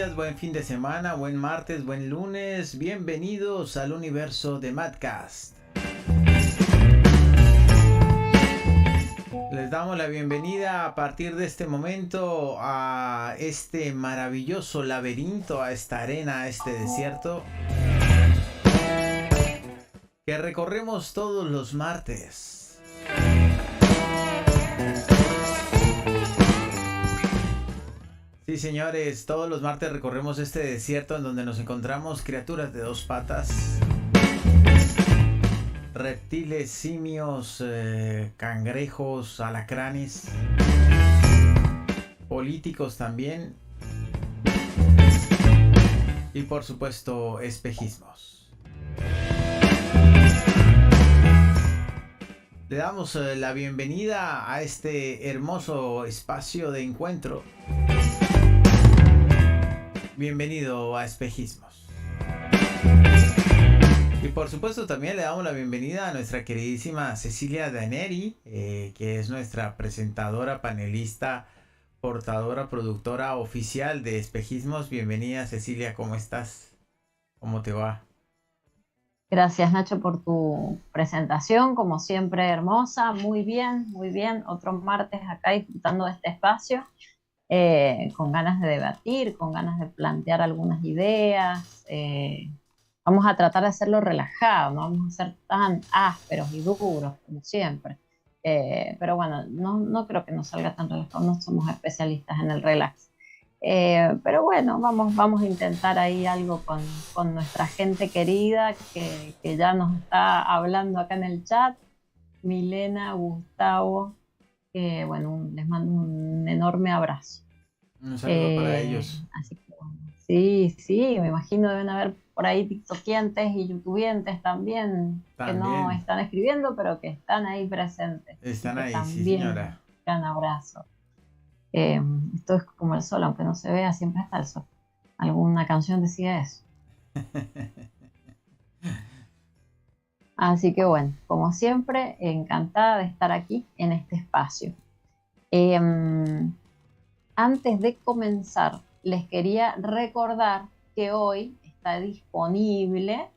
días, buen fin de semana, buen martes, buen lunes. Bienvenidos al universo de Madcast. Les damos la bienvenida a partir de este momento a este maravilloso laberinto, a esta arena, a este desierto que recorremos todos los martes. Sí, señores, todos los martes recorremos este desierto en donde nos encontramos criaturas de dos patas, reptiles, simios, cangrejos, alacranes, políticos también y por supuesto espejismos. Le damos la bienvenida a este hermoso espacio de encuentro. Bienvenido a Espejismos. Y por supuesto también le damos la bienvenida a nuestra queridísima Cecilia Daneri, que es nuestra presentadora, panelista, portadora, productora oficial de Espejismos. Bienvenida, Cecilia, ¿cómo estás? ¿Cómo te va? Gracias, Nacho, por tu presentación, como siempre hermosa, muy bien, muy bien. Otro martes acá disfrutando de este espacio, con ganas de debatir, con ganas de plantear algunas ideas. Vamos a tratar de hacerlo relajado, no vamos a ser tan ásperos y duros como siempre. Pero bueno, no creo que nos salga tan relajado, no somos especialistas en el relax. Pero bueno, vamos a intentar ahí algo con nuestra gente querida que ya nos está hablando acá en el chat. Milena, Gustavo, bueno, les mando un enorme abrazo. Un saludo para ellos. Así que bueno, sí, me imagino deben haber por ahí tiktokientes y youtubientes también que no También. están escribiendo, pero que están ahí presentes. Están Así que ahí, sí, también, señora. gran abrazo. Esto es como el sol, aunque no se vea, siempre está el sol. Alguna canción decía eso. Así que bueno, como siempre, encantada de estar aquí en este espacio. Antes de comenzar, les quería recordar que hoy está disponible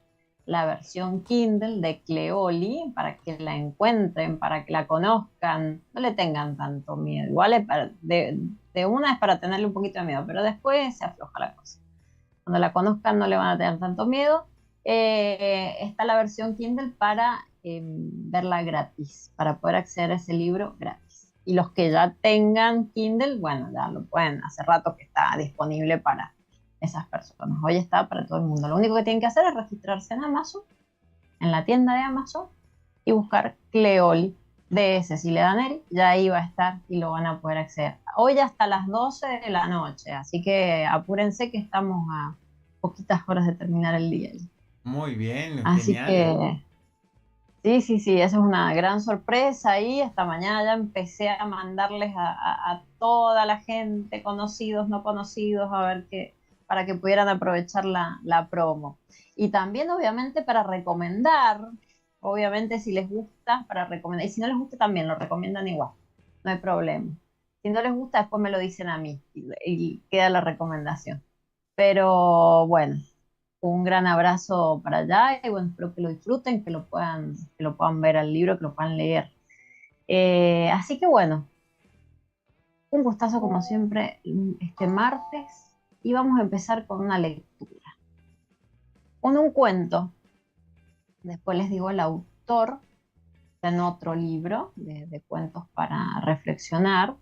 la versión Kindle de Cleoli para que la encuentren, para que la conozcan, no le tengan tanto miedo. Igual de una es para tenerle un poquito de miedo, pero después se afloja la cosa. Cuando la conozcan no le van a tener tanto miedo. Está la versión Kindle para verla gratis, para poder acceder a ese libro gratis. Y los que ya tengan Kindle, bueno, ya lo pueden, hace rato que está disponible para esas personas. Hoy está para todo el mundo. Lo único que tienen que hacer es registrarse en Amazon, en la tienda de Amazon, y buscar Cleoli de Cecilia Daneri. Ya ahí va a estar y lo van a poder acceder. Hoy hasta las 12 de la noche, así que apúrense que estamos a poquitas horas de terminar el día. Muy bien, Así genial. que sí, esa es una gran sorpresa y esta mañana ya empecé a mandarles a toda la gente, conocidos, no conocidos, a ver para que pudieran aprovechar la promo. Y también obviamente para recomendar, obviamente si les gusta, para recomendar, y si no les gusta también lo recomiendan igual, no hay problema. Si no les gusta, después me lo dicen a mí y queda la recomendación. Pero bueno, un gran abrazo para allá y bueno, espero que lo disfruten, que lo puedan ver al libro, que lo puedan leer. Así que bueno, un gustazo como siempre este martes y vamos a empezar con una lectura. Con un cuento, después les digo el autor, en otro libro de cuentos para reflexionar.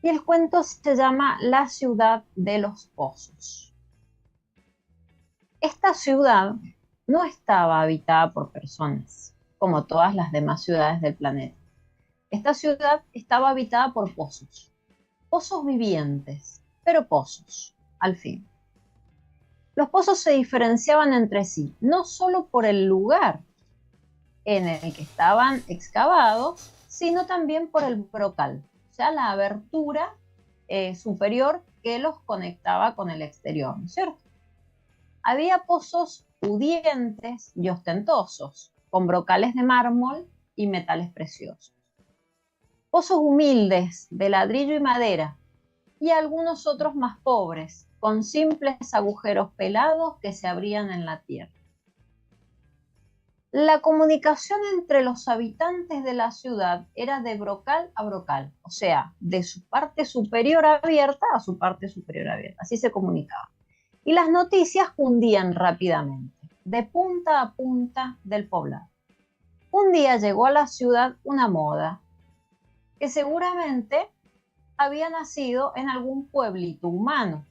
Y el cuento se llama La ciudad de los pozos. Esta ciudad no estaba habitada por personas, como todas las demás ciudades del planeta. Esta ciudad estaba habitada por pozos, pozos vivientes, pero pozos, al fin. Los pozos se diferenciaban entre sí, no solo por el lugar en el que estaban excavados, sino también por el brocal, o sea, la abertura superior que los conectaba con el exterior, ¿no es cierto? Había pozos pudientes y ostentosos, con brocales de mármol y metales preciosos. Pozos humildes, de ladrillo y madera, y algunos otros más pobres, con simples agujeros pelados que se abrían en la tierra. La comunicación entre los habitantes de la ciudad era de brocal a brocal, o sea, de su parte superior abierta a su parte superior abierta. Así se comunicaba. Y las noticias cundían rápidamente, de punta a punta del poblado. Un día llegó a la ciudad una moda que seguramente había nacido en algún pueblito humano.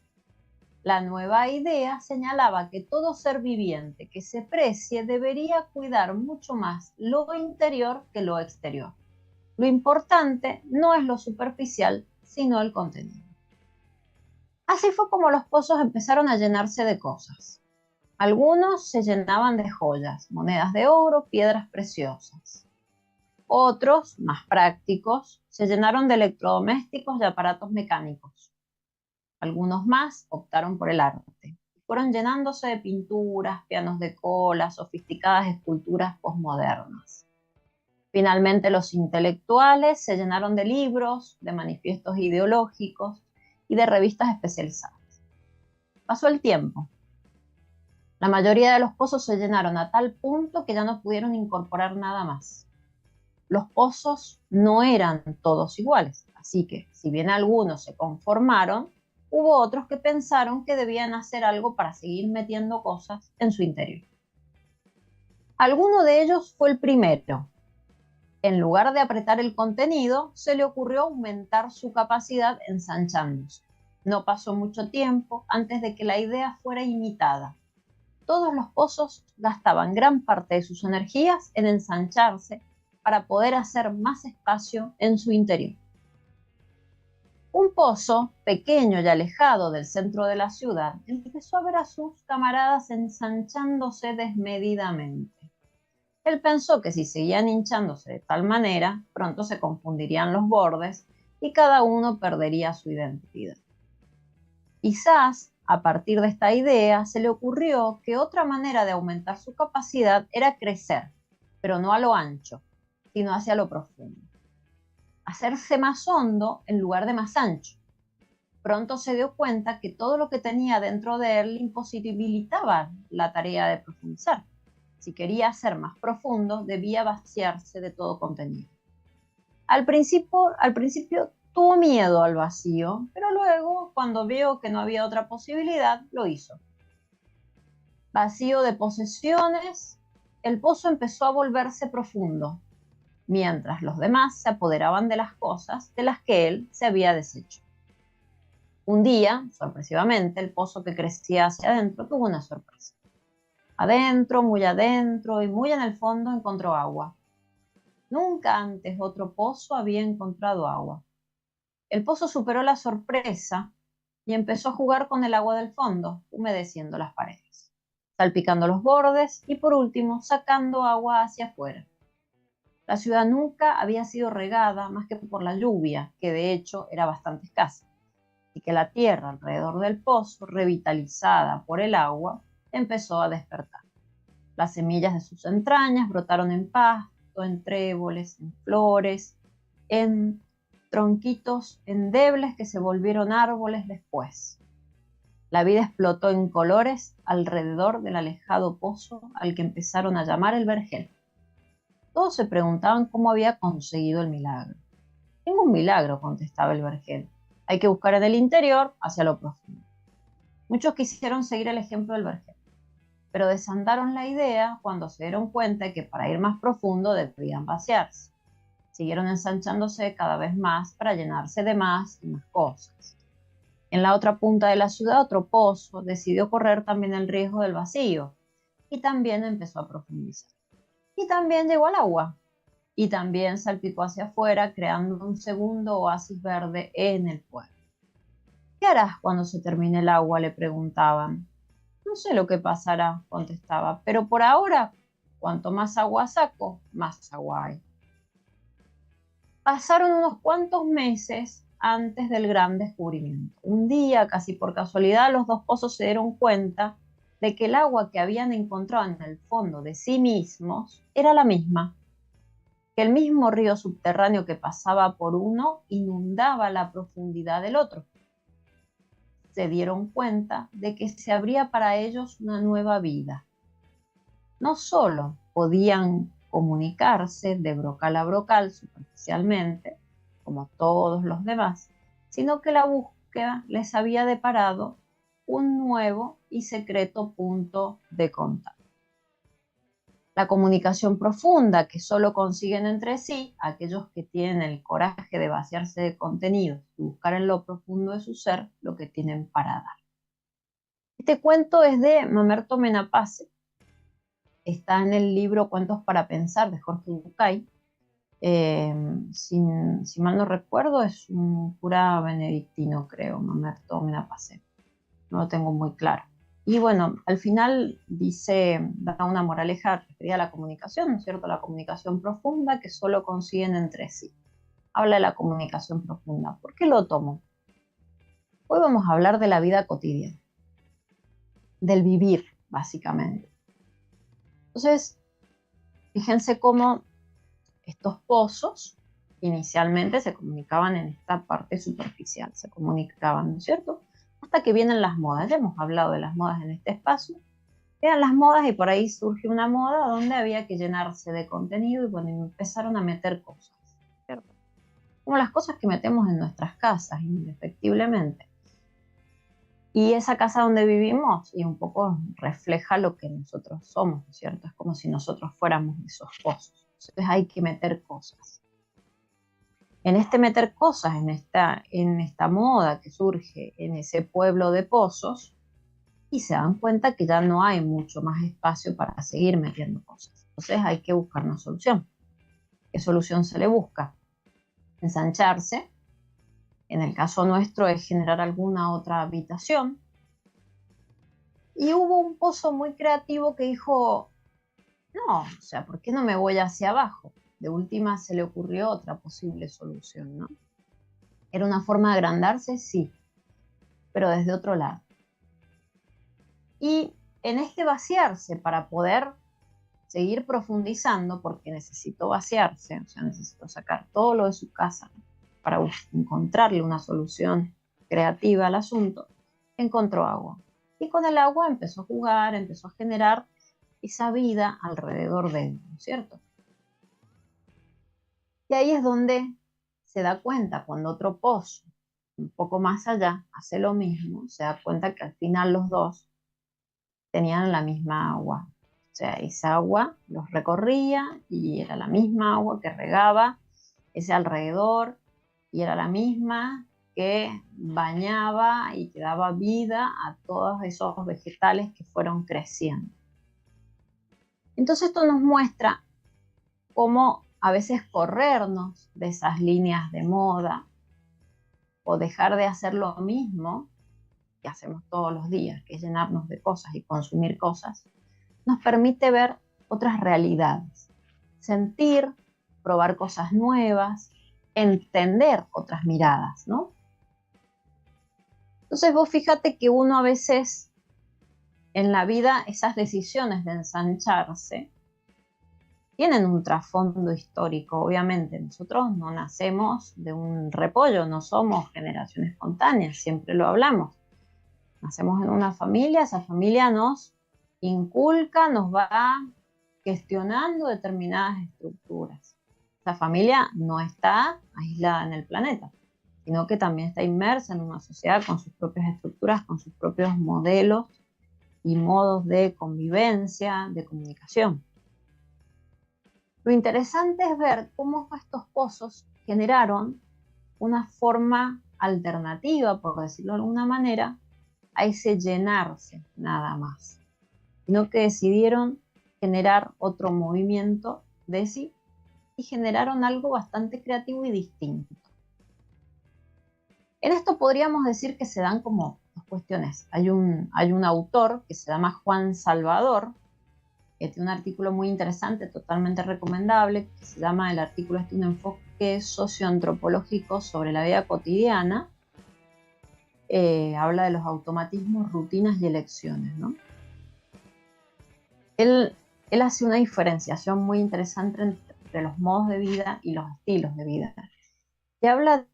La nueva idea señalaba que todo ser viviente que se precie debería cuidar mucho más lo interior que lo exterior. Lo importante no es lo superficial, sino el contenido. Así fue como los pozos empezaron a llenarse de cosas. Algunos se llenaban de joyas, monedas de oro, piedras preciosas. Otros, más prácticos, se llenaron de electrodomésticos y aparatos mecánicos. Algunos más optaron por el arte. Fueron llenándose de pinturas, pianos de cola, sofisticadas esculturas posmodernas. Finalmente los intelectuales se llenaron de libros, de manifiestos ideológicos y de revistas especializadas. Pasó el tiempo. La mayoría de los pozos se llenaron a tal punto que ya no pudieron incorporar nada más. Los pozos no eran todos iguales, así que si bien algunos se conformaron, hubo otros que pensaron que debían hacer algo para seguir metiendo cosas en su interior. Alguno de ellos fue el primero. En lugar de apretar el contenido, se le ocurrió aumentar su capacidad ensanchándose. No pasó mucho tiempo antes de que la idea fuera imitada. Todos los pozos gastaban gran parte de sus energías en ensancharse para poder hacer más espacio en su interior. Un pozo, pequeño y alejado del centro de la ciudad, empezó a ver a sus camaradas ensanchándose desmedidamente. Él pensó que si seguían hinchándose de tal manera, pronto se confundirían los bordes y cada uno perdería su identidad. Quizás, a partir de esta idea, se le ocurrió que otra manera de aumentar su capacidad era crecer, pero no a lo ancho, sino hacia lo profundo. Hacerse más hondo en lugar de más ancho. Pronto se dio cuenta que todo lo que tenía dentro de él le imposibilitaba la tarea de profundizar. Si quería ser más profundo, debía vaciarse de todo contenido. Al principio tuvo miedo al vacío, pero luego, cuando vio que no había otra posibilidad, lo hizo. Vacío de posesiones, el pozo empezó a volverse profundo, mientras los demás se apoderaban de las cosas de las que él se había deshecho. Un día, sorpresivamente, el pozo que crecía hacia adentro tuvo una sorpresa. Adentro y muy en el fondo encontró agua. Nunca antes otro pozo había encontrado agua. El pozo superó la sorpresa y empezó a jugar con el agua del fondo, humedeciendo las paredes, salpicando los bordes y por último sacando agua hacia afuera. La ciudad nunca había sido regada más que por la lluvia, que de hecho era bastante escasa, y que la tierra alrededor del pozo, revitalizada por el agua, empezó a despertar. Las semillas de sus entrañas brotaron en pasto, en tréboles, en flores, en tronquitos endebles que se volvieron árboles después. La vida explotó en colores alrededor del alejado pozo al que empezaron a llamar el vergel. Todos se preguntaban cómo había conseguido el milagro. Ningún milagro, contestaba el vergel. Hay que buscar en el interior hacia lo profundo. Muchos quisieron seguir el ejemplo del vergel, pero desandaron la idea cuando se dieron cuenta de que para ir más profundo debían vaciarse. Siguieron ensanchándose cada vez más para llenarse de más y más cosas. En la otra punta de la ciudad, otro pozo decidió correr también el riesgo del vacío y también empezó a profundizar. Y también llegó al agua y también salpicó hacia afuera, creando un segundo oasis verde en el pueblo. ¿Qué harás cuando se termine el agua?, le preguntaban. No sé lo que pasará, contestaba, pero por ahora, cuanto más agua saco, más agua hay. Pasaron unos cuantos meses antes del gran descubrimiento. Un día, casi por casualidad, los dos pozos se dieron cuenta de que el agua que habían encontrado en el fondo de sí mismos era la misma, que el mismo río subterráneo que pasaba por uno inundaba la profundidad del otro. se dieron cuenta de que se abría para ellos una nueva vida. No solo podían comunicarse de brocal a brocal superficialmente, como todos los demás, sino que la búsqueda les había deparado un nuevo y secreto punto de contacto. La comunicación profunda que solo consiguen entre sí aquellos que tienen el coraje de vaciarse de contenidos y buscar en lo profundo de su ser lo que tienen para dar. Este cuento es de Mamerto Menapace, está en el libro Cuentos para Pensar de Jorge Bucay. Si mal no recuerdo, es un cura benedictino, creo, Mamerto Menapace. No lo tengo muy claro. Y bueno, al final da una moraleja referida a la comunicación, ¿no es cierto? La comunicación profunda que solo consiguen entre sí. Habla de la comunicación profunda. ¿Por qué lo tomo? Hoy vamos a hablar de la vida cotidiana, del vivir, básicamente. Entonces, fíjense cómo estos pozos inicialmente se comunicaban en esta parte superficial, se comunicaban, ¿no es cierto? Hasta que vienen las modas. Ya hemos hablado de las modas en este espacio. Eran las modas y por ahí surge una moda donde había que llenarse de contenido y bueno, empezaron a meter cosas, ¿cierto? Como las cosas que metemos en nuestras casas, indefectiblemente. Y esa casa donde vivimos y un poco refleja lo que nosotros somos, ¿no es cierto? Es como si nosotros fuéramos esos pozos. Entonces hay que meter cosas. En este meter cosas, en esta moda que surge en ese pueblo de pozos, y se dan cuenta que ya no hay mucho más espacio para seguir metiendo cosas. Entonces hay que buscar una solución. ¿Qué solución se le busca? Ensancharse. En el caso nuestro es generar alguna otra habitación. Y hubo un pozo muy creativo que dijo, no, o sea, ¿por qué no me voy hacia abajo? De última se le ocurrió otra posible solución, ¿no? ¿Era una forma de agrandarse? Sí, pero desde otro lado. Y en este vaciarse para poder seguir profundizando, porque necesitó vaciarse, o sea, necesitó sacar todo lo de su casa para encontrarle una solución creativa al asunto, encontró agua. Y con el agua empezó a jugar, empezó a generar esa vida alrededor de él, ¿no es cierto? Y ahí es donde se da cuenta, cuando otro pozo, un poco más allá, hace lo mismo, se da cuenta que al final los dos tenían la misma agua. O sea, esa agua los recorría y era la misma agua que regaba ese alrededor y era la misma que bañaba y que daba vida a todos esos vegetales que fueron creciendo. Entonces esto nos muestra cómo a veces corrernos de esas líneas de moda o dejar de hacer lo mismo que hacemos todos los días, que es llenarnos de cosas y consumir cosas, nos permite ver otras realidades, sentir, probar cosas nuevas, entender otras miradas, ¿no? Entonces vos fíjate que uno a veces en la vida esas decisiones de ensancharse tienen un trasfondo histórico, obviamente. Nosotros no nacemos de un repollo, no somos generación espontánea, siempre lo hablamos. Nacemos en una familia, esa familia nos inculca, nos va gestionando determinadas estructuras. Esa familia no está aislada en el planeta, sino que también está inmersa en una sociedad con sus propias estructuras, con sus propios modelos y modos de convivencia, de comunicación. Lo interesante es ver cómo estos pozos generaron una forma alternativa, por decirlo de alguna manera, a ese llenarse nada más, sino que decidieron generar otro movimiento de sí y generaron algo bastante creativo y distinto. En esto podríamos decir que se dan como dos cuestiones. Hay un autor que se llama Juan Salvador, que tiene un artículo muy interesante, totalmente recomendable, que se llama el artículo un enfoque socioantropológico sobre la vida cotidiana. Habla de los automatismos, rutinas y elecciones, ¿no? Él hace una diferenciación muy interesante entre los modos de vida y los estilos de vida. Y habla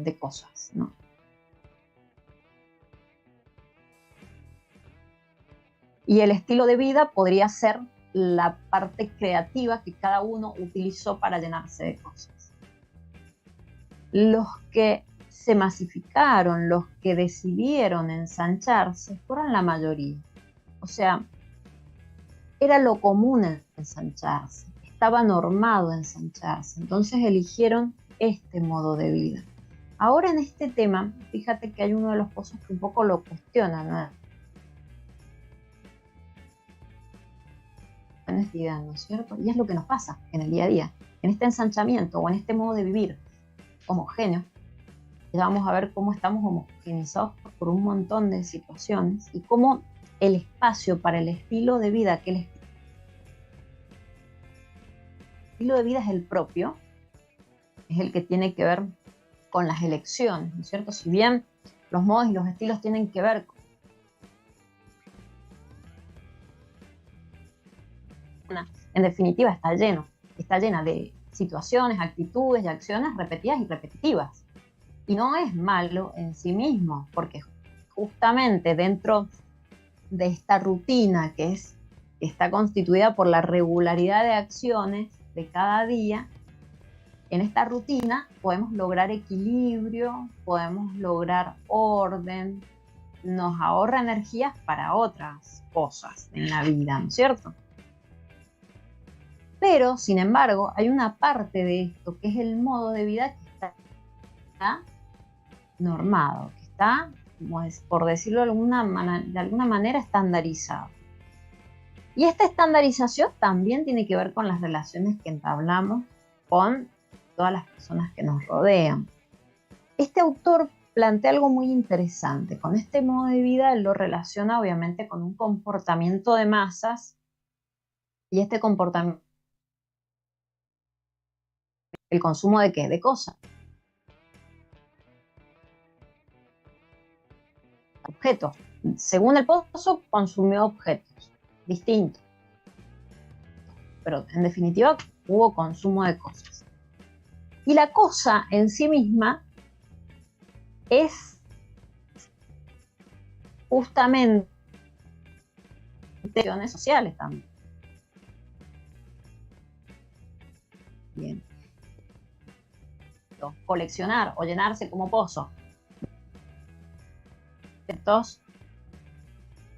de cosas, ¿no? Y el estilo de vida podría ser la parte creativa que cada uno utilizó para llenarse de cosas. Los que se masificaron, los que decidieron ensancharse, fueron la mayoría. O sea, era lo común ensancharse, estaba normado ensancharse, entonces eligieron este modo de vida. Ahora en este tema, fíjate que hay uno de los pozos que un poco lo cuestiona, ¿no? ¿No es cierto? Y es lo que nos pasa en el día a día. En este ensanchamiento o en este modo de vivir homogéneo, ya vamos a ver cómo estamos homogenizados por un montón de situaciones y cómo el espacio para el estilo de vida, que el estilo de vida es el propio, es el que tiene que ver con las elecciones, ¿no es cierto? Si bien los modos y los estilos tienen que ver con en definitiva está llena de situaciones, actitudes y acciones repetidas y repetitivas. Y no es malo en sí mismo, porque justamente dentro de esta rutina que está constituida por la regularidad de acciones de cada día, en esta rutina podemos lograr equilibrio, podemos lograr orden, nos ahorra energías para otras cosas en la vida, ¿no es cierto? Pero, sin embargo, hay una parte de esto que es el modo de vida que está normado, que está, por decirlo de alguna manera, estandarizado. Y esta estandarización también tiene que ver con las relaciones que entablamos con todas las personas que nos rodean. Este autor plantea algo muy interesante. Con este modo de vida él lo relaciona obviamente con un comportamiento de masas, y este comportamiento, el consumo de ¿qué? De cosas. Objetos. Según el pozo, consumió objetos distintos. Pero en definitiva hubo consumo de cosas. Y la cosa en sí misma es justamente relaciones sociales también. Bien. Coleccionar o llenarse como pozo estos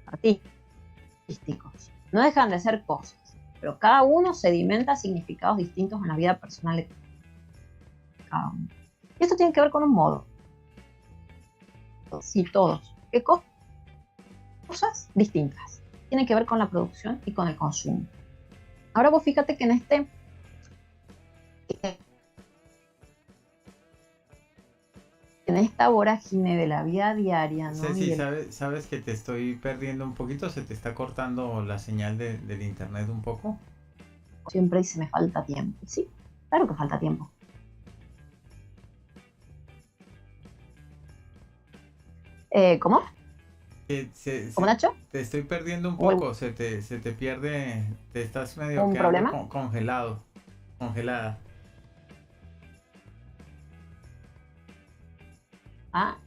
artísticos no dejan de ser cosas, pero cada uno sedimenta significados distintos en la vida personal de cada uno. Y esto tiene que ver con un modo. Sí, todos. ¿Qué cosas distintas? Tiene que ver con la producción y con el consumo. Ahora vos fíjate que en esta vorágine de la vida diaria, ¿no? Ceci, ¿sabes que te estoy perdiendo un poquito? ¿Se te está cortando la señal del internet un poco? Siempre dice me falta tiempo. Sí, claro que falta tiempo. ¿Cómo? ¿Cómo, Nacho? Te estoy perdiendo un poco, se te pierde, te estás medio ¿Un quedando problema? congelada. Ah,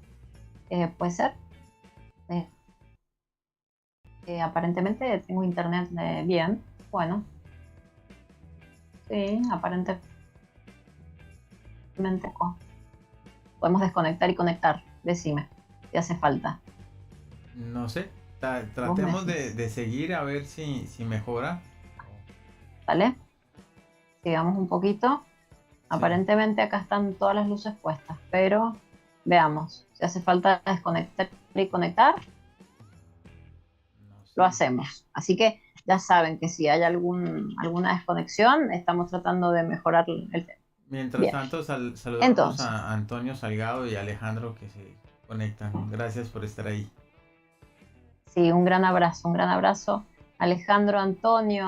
puede ser. Aparentemente tengo internet bien. Bueno, sí, aparentemente podemos desconectar y conectar. Decime, si hace falta. No sé, tratemos de seguir a ver si mejora. ¿Vale? Sigamos un poquito. Sí. Aparentemente acá están todas las luces puestas, pero veamos. Si hace falta desconectar y conectar, lo hacemos. Así que ya saben que si hay alguna desconexión, estamos tratando de mejorar el tema. Mientras tanto, saludamos a Antonio Salgado y a Alejandro que se conectan. Gracias por estar ahí. Sí, un gran abrazo. Alejandro, Antonio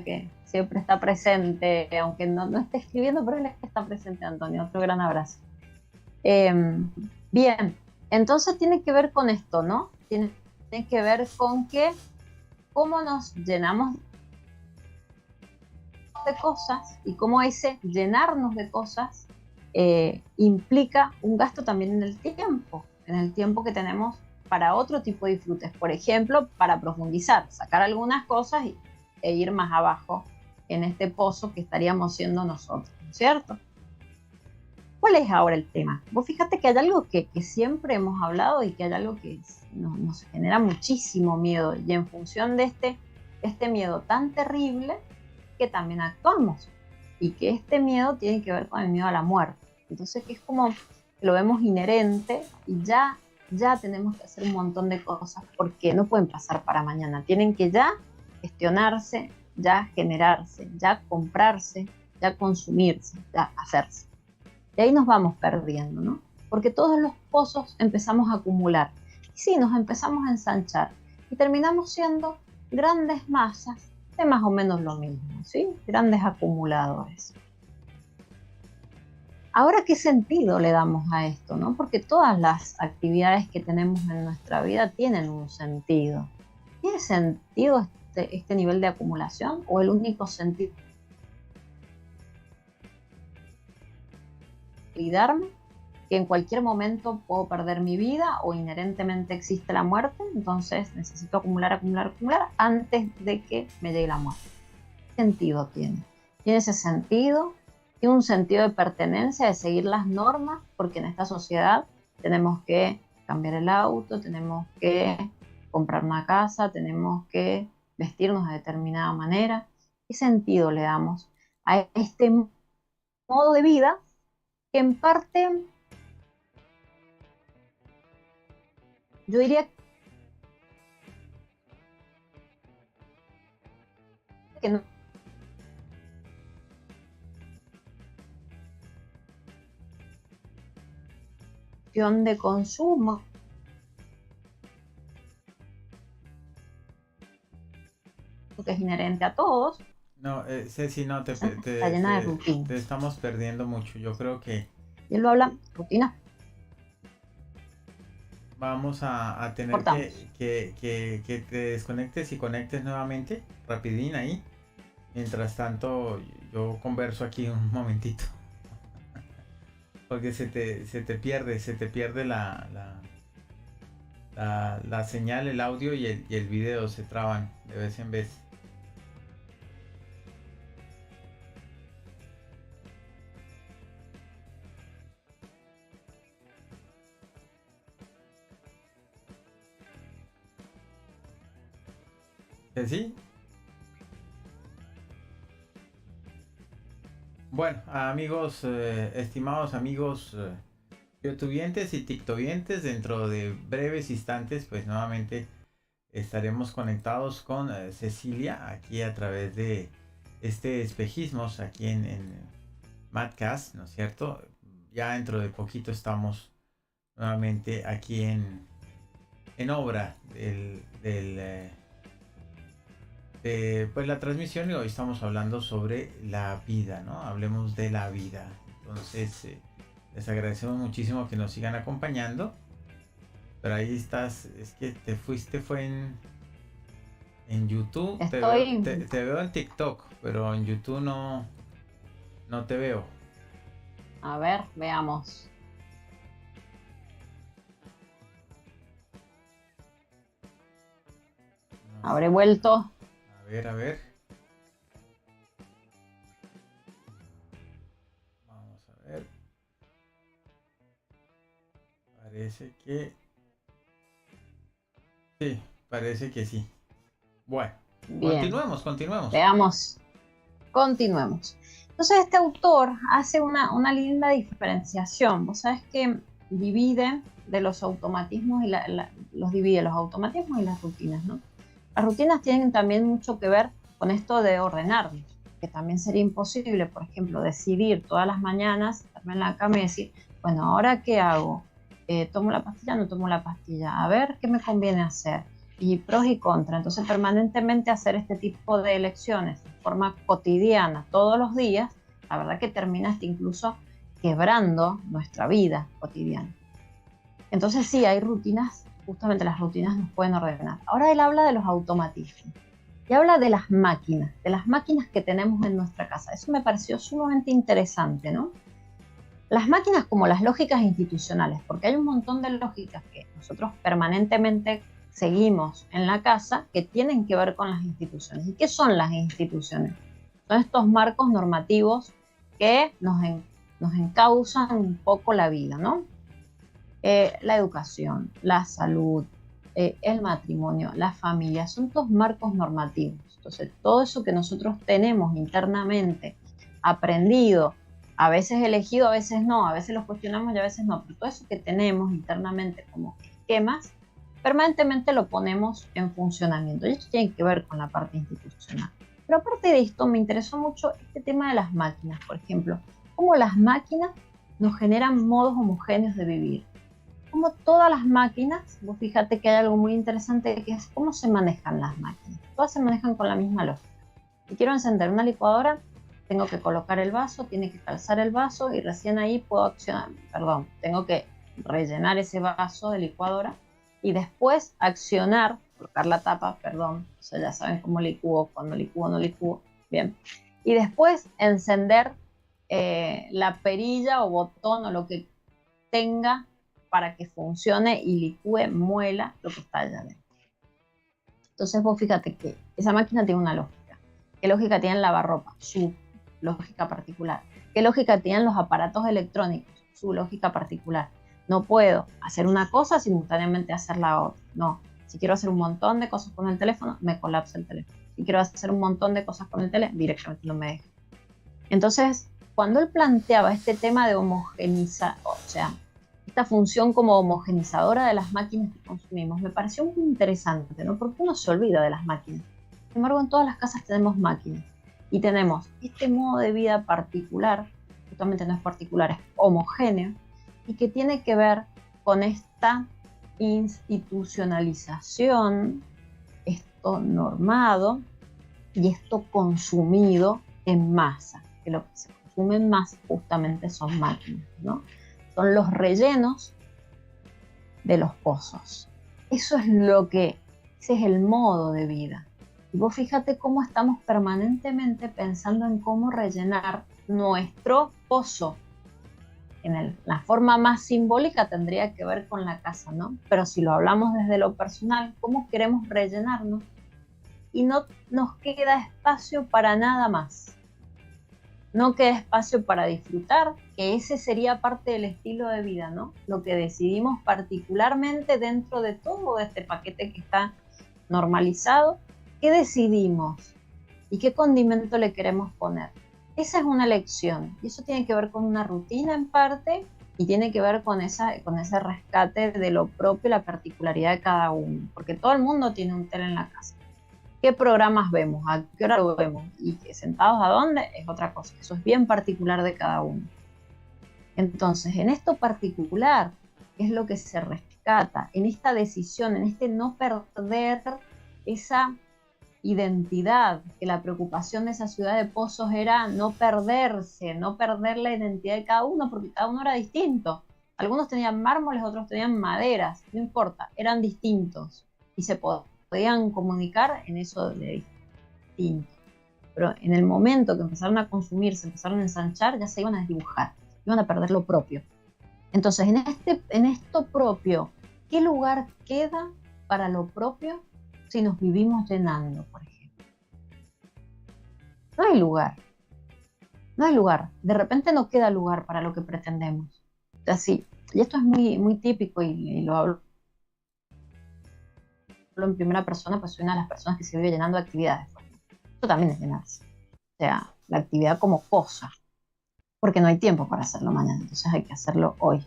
que siempre está presente, aunque no esté escribiendo, pero él está presente, Antonio. Otro gran abrazo. Bien, entonces tiene que ver con esto, ¿no? Tiene que ver con cómo nos llenamos de cosas y cómo ese llenarnos de cosas implica un gasto también en el tiempo que tenemos para otro tipo de disfrutes. Por ejemplo, para profundizar, sacar algunas cosas e ir más abajo en este pozo que estaríamos siendo nosotros, ¿no es cierto? ¿Cuál es ahora el tema? Vos fíjate que hay algo que siempre hemos hablado y que hay algo que nos genera muchísimo miedo, y en función de este miedo tan terrible que también actuamos, y que este miedo tiene que ver con el miedo a la muerte. Entonces, que es como que lo vemos inherente y ya tenemos que hacer un montón de cosas porque no pueden pasar para mañana, tienen que ya gestionarse, ya generarse, ya comprarse, ya consumirse, ya hacerse. Y ahí nos vamos perdiendo, ¿no? Porque todos los pozos empezamos a acumular. Y sí, nos empezamos a ensanchar. Y terminamos siendo grandes masas de más o menos lo mismo, ¿sí? Grandes acumuladores. Ahora, ¿qué sentido le damos a esto, no? Porque todas las actividades que tenemos en nuestra vida tienen un sentido. ¿Tiene sentido este nivel de acumulación o el único sentido olvidarme que en cualquier momento puedo perder mi vida o inherentemente existe la muerte? Entonces necesito acumular antes de que me llegue la muerte. ¿Qué sentido tiene? ¿Tiene ese sentido? ¿Tiene un sentido de pertenencia, de seguir las normas? Porque en esta sociedad tenemos que cambiar el auto, tenemos que comprar una casa, tenemos que vestirnos de determinada manera. ¿Qué sentido le damos a este modo de vida que en parte, yo diría que no de consumo, que es inherente a todos? No, Ceci, no, Está llena de rutinas. te estamos perdiendo mucho. Yo creo que Y él lo habla, rutina. vamos a tener que te desconectes y conectes nuevamente, rapidín ahí. Mientras tanto, yo converso aquí un momentito. Porque se te pierde la señal, el audio y el video se traban de vez en vez. ¿Sí? Bueno, amigos, estimados amigos youtubientes y tiktokientes, dentro de breves instantes, pues nuevamente estaremos conectados con Cecilia aquí a través de este espejismos aquí en Madcast, ¿no es cierto? Ya dentro de poquito estamos nuevamente aquí en obra pues la transmisión, y hoy estamos hablando sobre la vida, ¿no? Hablemos de la vida. Entonces, les agradecemos muchísimo que nos sigan acompañando. Pero ahí estás, es que te fuiste, fue en YouTube. Te veo en TikTok, pero en YouTube no te veo. A ver, veamos. No, habré vuelto. A ver. Vamos a ver. Parece que... Sí, parece que sí. Bueno, bien. Continuemos. Veamos. Continuemos. Entonces este autor hace una linda diferenciación. Vos sabés que divide de los automatismos y los divide los automatismos y las rutinas, ¿no? Las rutinas tienen también mucho que ver con esto de ordenarnos, que también sería imposible, por ejemplo, decidir todas las mañanas, estarme en la cama y decir, bueno, ¿ahora qué hago? ¿Tomo la pastilla o no tomo la pastilla? A ver, ¿qué me conviene hacer? Y pros y contras. Entonces, permanentemente hacer este tipo de elecciones de forma cotidiana, todos los días, la verdad que termina hasta incluso quebrando nuestra vida cotidiana. Entonces, sí, hay rutinas. Justamente las rutinas nos pueden ordenar. Ahora él habla de los automatismos y habla de las máquinas que tenemos en nuestra casa. Eso me pareció sumamente interesante, ¿no? Las máquinas como las lógicas institucionales, porque hay un montón de lógicas que nosotros permanentemente seguimos en la casa que tienen que ver con las instituciones. ¿Y qué son las instituciones? Son estos marcos normativos que nos encausan un poco la vida, ¿no? La educación, la salud, el matrimonio, la familia, son todos marcos normativos. Entonces, todo eso que nosotros tenemos internamente aprendido, a veces elegido, a veces no, a veces los cuestionamos y a veces no, pero todo eso que tenemos internamente como esquemas, permanentemente lo ponemos en funcionamiento. Y esto tiene que ver con la parte institucional. Pero aparte de esto, me interesó mucho este tema de las máquinas, por ejemplo, cómo las máquinas nos generan modos homogéneos de vivir. Como todas las máquinas, vos fíjate que hay algo muy interesante que es cómo se manejan las máquinas. Todas se manejan con la misma lógica. Si quiero encender una licuadora, tengo que colocar el vaso, tiene que calzar el vaso y recién ahí puedo accionar, tengo que rellenar ese vaso de licuadora y después accionar, colocar la tapa, o sea, ya saben cómo licúo, cuando licúo, no licúo, bien. Y después encender la perilla o botón o lo que tenga para que funcione y licúe, muela lo que está allá adentro. Entonces vos fíjate que esa máquina tiene una lógica. ¿Qué lógica tiene el lavarropa? Su lógica particular. ¿Qué lógica tienen los aparatos electrónicos? Su lógica particular. No puedo hacer una cosa simultáneamente hacer la otra. No. Si quiero hacer un montón de cosas con el teléfono, me colapsa el teléfono. Si quiero hacer un montón de cosas con el teléfono, directamente no me deja. Entonces, cuando él planteaba este tema de homogenizar, o sea, esta función como homogenizadora de las máquinas que consumimos, me pareció muy interesante, ¿no? Porque uno se olvida de las máquinas. Sin embargo, en todas las casas tenemos máquinas y tenemos este modo de vida particular, justamente no es particular, es homogéneo, y que tiene que ver con esta institucionalización, esto normado y esto consumido en masa, que lo que se consume en masa justamente son máquinas, ¿no? Son los rellenos de los pozos. Eso es ese es el modo de vida. Y vos fíjate cómo estamos permanentemente pensando en cómo rellenar nuestro pozo. La forma más simbólica tendría que ver con la casa, ¿no? Pero si lo hablamos desde lo personal, ¿cómo queremos rellenarnos? Y no nos queda espacio para nada más. No queda espacio para disfrutar, que ese sería parte del estilo de vida, ¿no? Lo que decidimos particularmente dentro de todo este paquete que está normalizado, ¿qué decidimos? ¿Y qué condimento le queremos poner? Esa es una elección, y eso tiene que ver con una rutina en parte, y tiene que ver con ese rescate de lo propio y la particularidad de cada uno, porque todo el mundo tiene un tele en la casa. ¿Qué programas vemos? ¿A qué hora lo vemos? ¿Y sentados a dónde? Es otra cosa. Eso es bien particular de cada uno. Entonces, en esto particular, es lo que se rescata, en esta decisión, en este no perder esa identidad, que la preocupación de esa ciudad de pozos era no perderse, no perder la identidad de cada uno, porque cada uno era distinto. Algunos tenían mármoles, otros tenían maderas, no importa, eran distintos y se podían comunicar en eso de distinto. Pero en el momento que empezaron a consumir, se empezaron a ensanchar, ya se iban a desdibujar, iban a perder lo propio. Entonces, en esto propio, ¿qué lugar queda para lo propio si nos vivimos llenando, por ejemplo? No hay lugar. No hay lugar. De repente no queda lugar para lo que pretendemos. O sea, sí, y esto es muy, muy típico y lo hablo en primera persona, pues soy una de las personas que se vive llenando de actividades. Esto también es llenarse. O sea, la actividad como cosa. Porque no hay tiempo para hacerlo mañana, entonces hay que hacerlo hoy.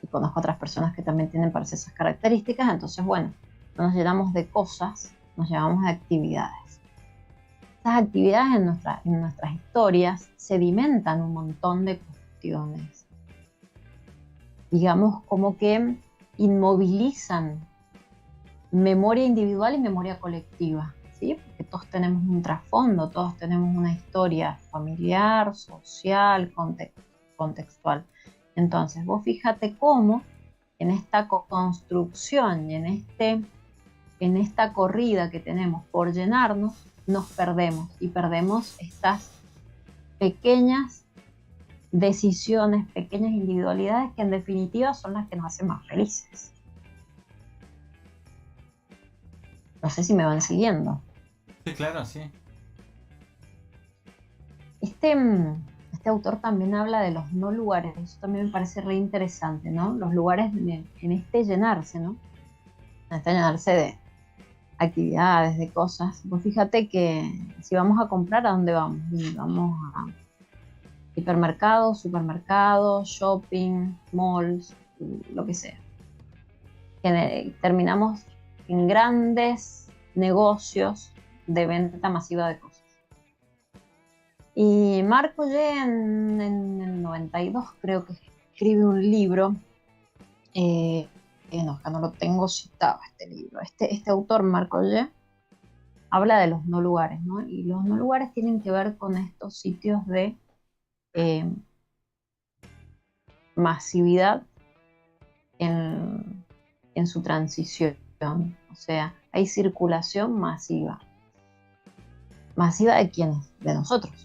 Y conozco otras personas que también tienen para esas características, entonces bueno, no nos llenamos de cosas, nos llenamos de actividades. Estas actividades en nuestras historias sedimentan un montón de cuestiones. Digamos, como que inmovilizan memoria individual y memoria colectiva, ¿sí? Porque todos tenemos un trasfondo, todos tenemos una historia familiar, social, contextual. Entonces, vos fíjate cómo en esta construcción y en esta corrida que tenemos por llenarnos, nos perdemos y perdemos estas pequeñas decisiones, pequeñas individualidades que en definitiva son las que nos hacen más felices. No sé si me van siguiendo. Sí, claro, sí. Este autor también habla de los no lugares, eso también me parece re interesante, ¿no? Los lugares en este llenarse, ¿no? En este llenarse de actividades, de cosas. Pues fíjate que si vamos a comprar, ¿a dónde vamos? Y vamos a hipermercados, supermercados, shopping, malls, lo que sea. Terminamos en grandes negocios de venta masiva de cosas. Y Marco Ye en el 92 creo que escribe un libro, no, acá no lo tengo citado este libro, este autor Marco Ye habla de los no lugares, ¿no? Y los no lugares tienen que ver con estos sitios de masividad en su transición, o sea, hay circulación masiva. ¿Masiva de quiénes? De nosotros.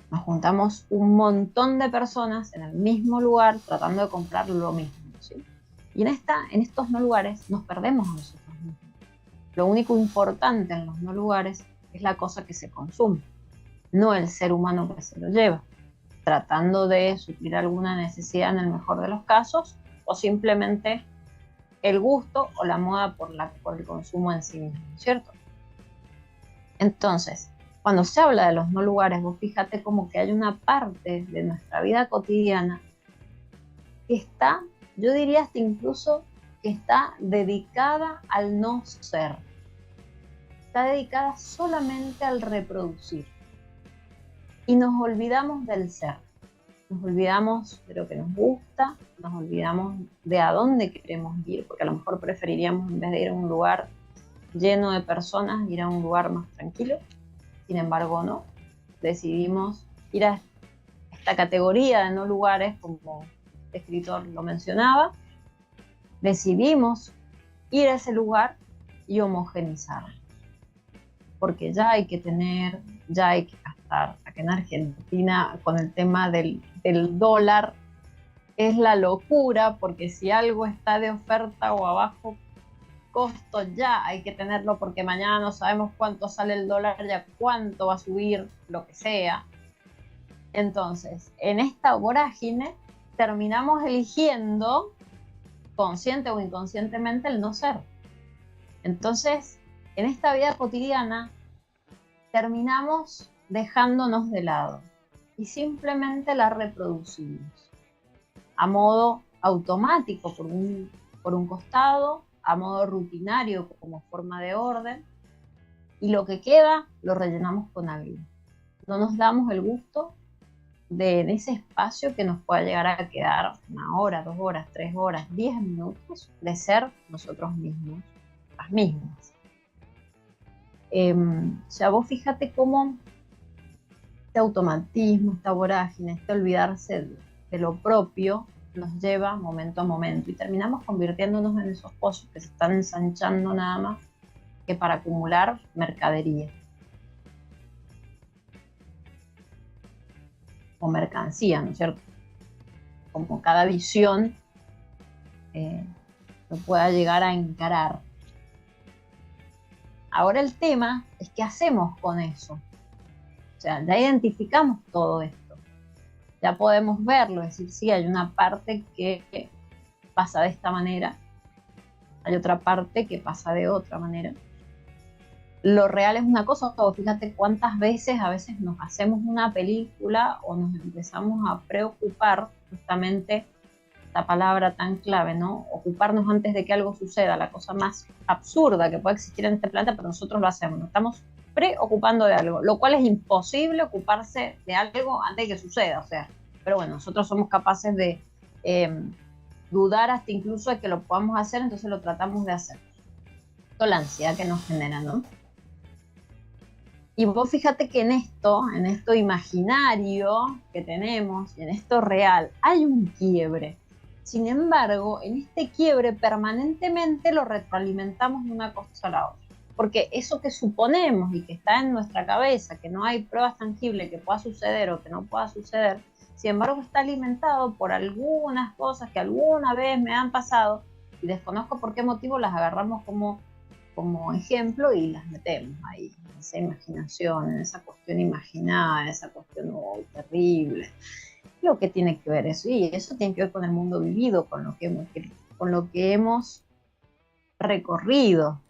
Nos juntamos un montón de personas en el mismo lugar tratando de comprar lo mismo, ¿sí? Y en estos no lugares nos perdemos a nosotros mismos. Lo único importante en los no lugares es la cosa que se consume, no el ser humano que se lo lleva, tratando de suplir alguna necesidad en el mejor de los casos, o simplemente el gusto o la moda por el consumo en sí mismo, ¿cierto? Entonces, cuando se habla de los no lugares, vos fíjate como que hay una parte de nuestra vida cotidiana que está, yo diría hasta incluso que está dedicada al no ser. Está dedicada solamente al reproducir. Y nos olvidamos del ser. Nos olvidamos de lo que nos gusta, nos olvidamos de a dónde queremos ir, porque a lo mejor preferiríamos, en vez de ir a un lugar lleno de personas, ir a un lugar más tranquilo. Sin embargo, no. Decidimos ir a esta categoría de no lugares, como el escritor lo mencionaba. Decidimos ir a ese lugar y homogenizarlo. Porque ya hay que tener, ya hay que gastar. Acá en Argentina, con el tema del dólar, es la locura, porque si algo está de oferta o a bajo costo, ya hay que tenerlo, porque mañana no sabemos cuánto sale el dólar, ya cuánto va a subir, lo que sea. Entonces, en esta vorágine terminamos eligiendo, consciente o inconscientemente, el no ser. Entonces, en esta vida cotidiana terminamos dejándonos de lado y simplemente la reproducimos a modo automático por un costado, a modo rutinario como forma de orden, y lo que queda lo rellenamos con algo. No nos damos el gusto de en ese espacio que nos pueda llegar a quedar 1 hora, 2 horas, 3 horas, 10 minutos de ser nosotros mismos, las mismas. O sea, vos fíjate cómo este automatismo, esta vorágine, este olvidarse de lo propio nos lleva momento a momento y terminamos convirtiéndonos en esos pozos que se están ensanchando nada más que para acumular mercadería o mercancía, ¿no es cierto? Como cada visión lo pueda llegar a encarar. Ahora el tema es qué hacemos con eso. O sea, ya identificamos todo esto. Ya podemos verlo, es decir, sí, hay una parte que pasa de esta manera, hay otra parte que pasa de otra manera. Lo real es una cosa, o fíjate cuántas veces a veces nos hacemos una película o nos empezamos a preocupar, justamente esta palabra tan clave, ¿no? Ocuparnos antes de que algo suceda, la cosa más absurda que puede existir en este planeta, pero nosotros lo hacemos, nos estamos preocupando de algo, lo cual es imposible ocuparse de algo antes de que suceda, o sea, pero bueno, nosotros somos capaces de dudar hasta incluso de que lo podamos hacer, entonces lo tratamos de hacer. Toda la ansiedad que nos genera, ¿no? Y vos fíjate que en esto imaginario que tenemos y en esto real, hay un quiebre. Sin embargo, en este quiebre permanentemente lo retroalimentamos de una cosa a la otra. Porque eso que suponemos y que está en nuestra cabeza, que no hay pruebas tangibles que pueda suceder o que no pueda suceder, sin embargo está alimentado por algunas cosas que alguna vez me han pasado y desconozco por qué motivo las agarramos como ejemplo y las metemos ahí, en esa imaginación, en esa cuestión imaginada, en esa cuestión terrible. Lo que tiene que ver eso, y eso tiene que ver con el mundo vivido, con lo que hemos recorrido,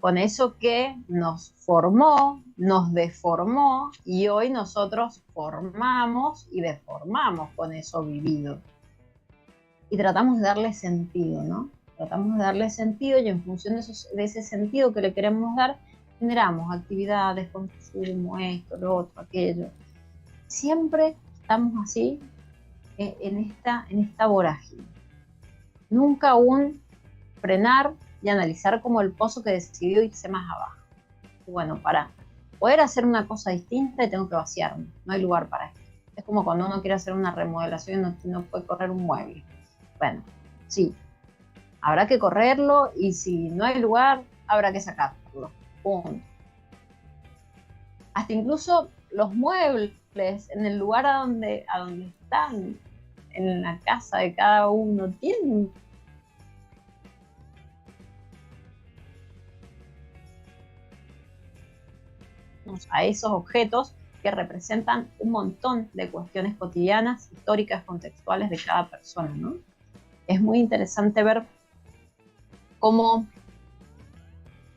con eso que nos formó, nos deformó, y hoy nosotros formamos y deformamos con eso vivido. Y tratamos de darle sentido, ¿no? Tratamos de darle sentido, y en función de ese sentido que le queremos dar, generamos actividades, consumo, esto, lo otro, aquello. Siempre estamos así, en esta vorágine. Nunca un frenar y analizar como el pozo que decidió irse más abajo. Bueno, para poder hacer una cosa distinta tengo que vaciarme, no hay lugar para esto. Es como cuando uno quiere hacer una remodelación y no puede correr un mueble. Bueno, sí, habrá que correrlo, y si no hay lugar, habrá que sacarlo. Punto. Hasta incluso los muebles en el lugar a donde están, en la casa de cada uno, tienen a esos objetos que representan un montón de cuestiones cotidianas, históricas, contextuales de cada persona, ¿no? Es muy interesante ver cómo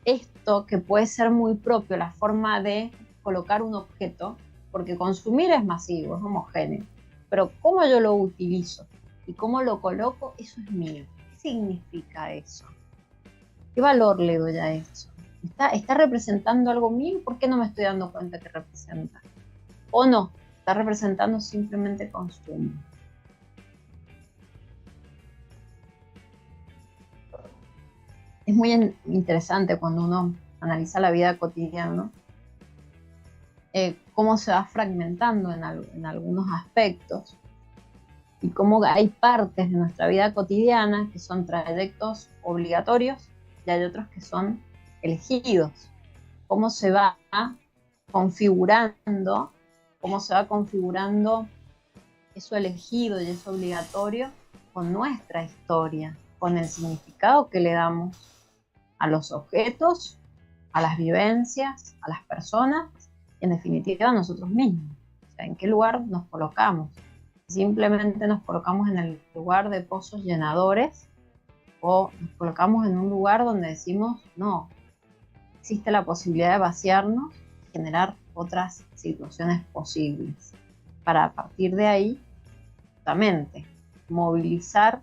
esto, que puede ser muy propio, la forma de colocar un objeto, porque consumir es masivo, es homogéneo, pero cómo yo lo utilizo y cómo lo coloco, eso es mío. ¿Qué significa eso? ¿Qué valor le doy a eso? ¿Está representando algo mío? ¿Por qué no me estoy dando cuenta que representa? ¿O no? Está representando simplemente consumo. Es muy interesante cuando uno analiza la vida cotidiana, ¿no? Cómo se va fragmentando en algunos aspectos, y cómo hay partes de nuestra vida cotidiana que son trayectos obligatorios y hay otros que son elegidos. Cómo se va configurando eso elegido y eso obligatorio con nuestra historia, con el significado que le damos a los objetos, a las vivencias, a las personas, y en definitiva a nosotros mismos. O sea, ¿en qué lugar nos colocamos? Simplemente nos colocamos en el lugar de pozos llenadores, o nos colocamos en un lugar donde decimos, no, existe la posibilidad de vaciarnos y generar otras situaciones posibles, para a partir de ahí, justamente, movilizar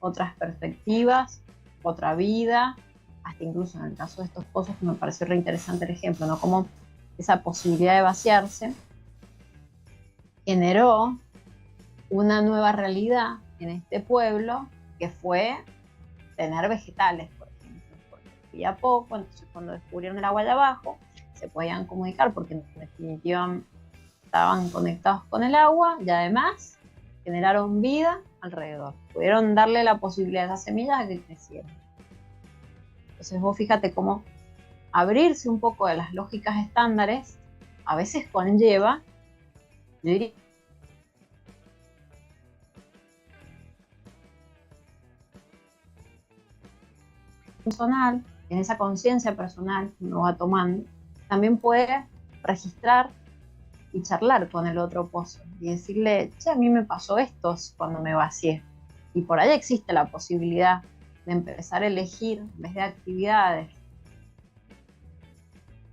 otras perspectivas, otra vida, hasta incluso en el caso de estos pozos, que me pareció re interesante el ejemplo, ¿no? Como esa posibilidad de vaciarse generó una nueva realidad en este pueblo, que fue tener vegetales, por ejemplo, porque había poco. Entonces cuando descubrieron el agua de abajo, se podían comunicar, porque en definitiva estaban conectados con el agua, y además generaron vida alrededor. Pudieron darle la posibilidad a esas semillas a que crecieran. Entonces vos fíjate cómo abrirse un poco de las lógicas estándares a veces conlleva, yo diría, personal, en esa conciencia personal que uno va tomando, también puede registrar y charlar con el otro pozo y decirle, che, a mí me pasó esto cuando me vacié. Y por ahí existe la posibilidad de empezar a elegir, en vez de actividades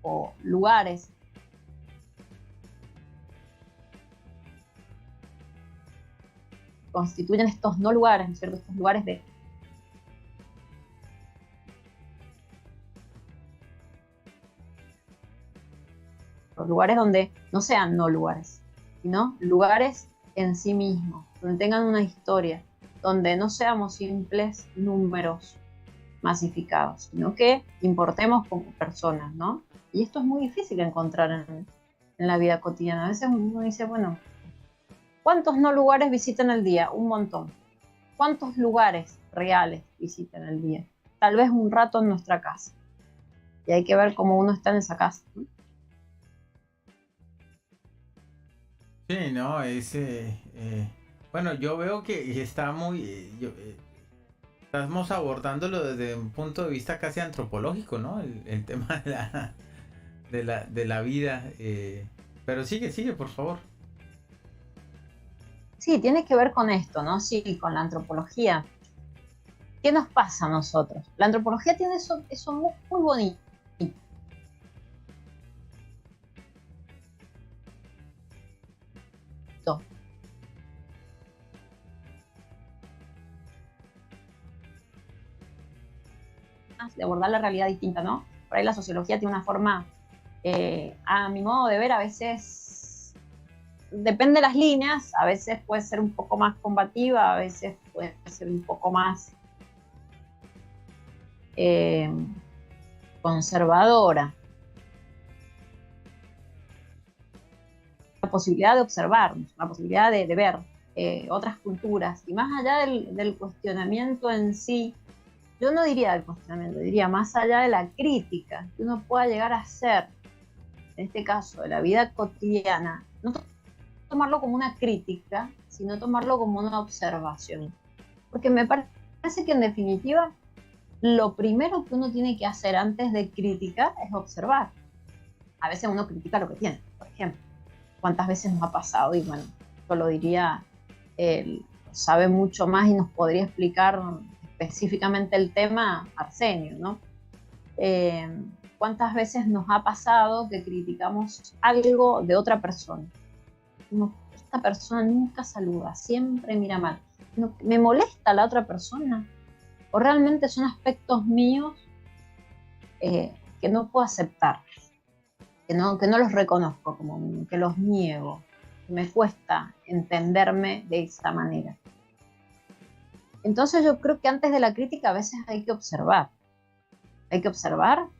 o lugares, constituyen estos no lugares, ¿no es cierto? Estos lugares de lugares donde no sean no lugares, sino lugares en sí mismos, donde tengan una historia, donde no seamos simples números masificados, sino que importemos como personas, ¿no? Y esto es muy difícil encontrar en la vida cotidiana. A veces uno dice, bueno, ¿cuántos no lugares visitan al día? Un montón. ¿Cuántos lugares reales visitan al día? Tal vez un rato en nuestra casa. Y hay que ver cómo uno está en esa casa, ¿no? Sí, no, bueno, yo veo que está muy, estamos abordándolo desde un punto de vista casi antropológico, ¿no? El tema de la vida. Pero sigue, sigue, por favor. Sí, tiene que ver con esto, ¿no? Sí, con la antropología. ¿Qué nos pasa a nosotros? La antropología tiene eso muy, muy bonito. De abordar la realidad distinta, ¿no? Por ahí la sociología tiene una forma, a mi modo de ver, a veces depende de las líneas, a veces puede ser un poco más combativa, a veces puede ser un poco más eh, conservadora. La posibilidad de observarnos, la posibilidad de ver otras culturas, y más allá del cuestionamiento en sí, yo no diría del cuestionamiento, diría más allá de la crítica que uno pueda llegar a hacer, en este caso de la vida cotidiana, no tomarlo como una crítica, sino tomarlo como una observación. Porque me parece que en definitiva, lo primero que uno tiene que hacer antes de criticar es observar. A veces uno critica lo que tiene, por ejemplo. ¿Cuántas veces nos ha pasado? Y bueno, yo lo diría, él sabe mucho más y nos podría explicar específicamente el tema Arsenio, ¿no? ¿Cuántas veces nos ha pasado que criticamos algo de otra persona? No, esta persona nunca saluda, siempre mira mal. No, ¿me molesta la otra persona? ¿O realmente son aspectos míos que no puedo aceptar? Que no los reconozco, como que los niego, que me cuesta entenderme de esta manera. Entonces yo creo que antes de la crítica a veces hay que observar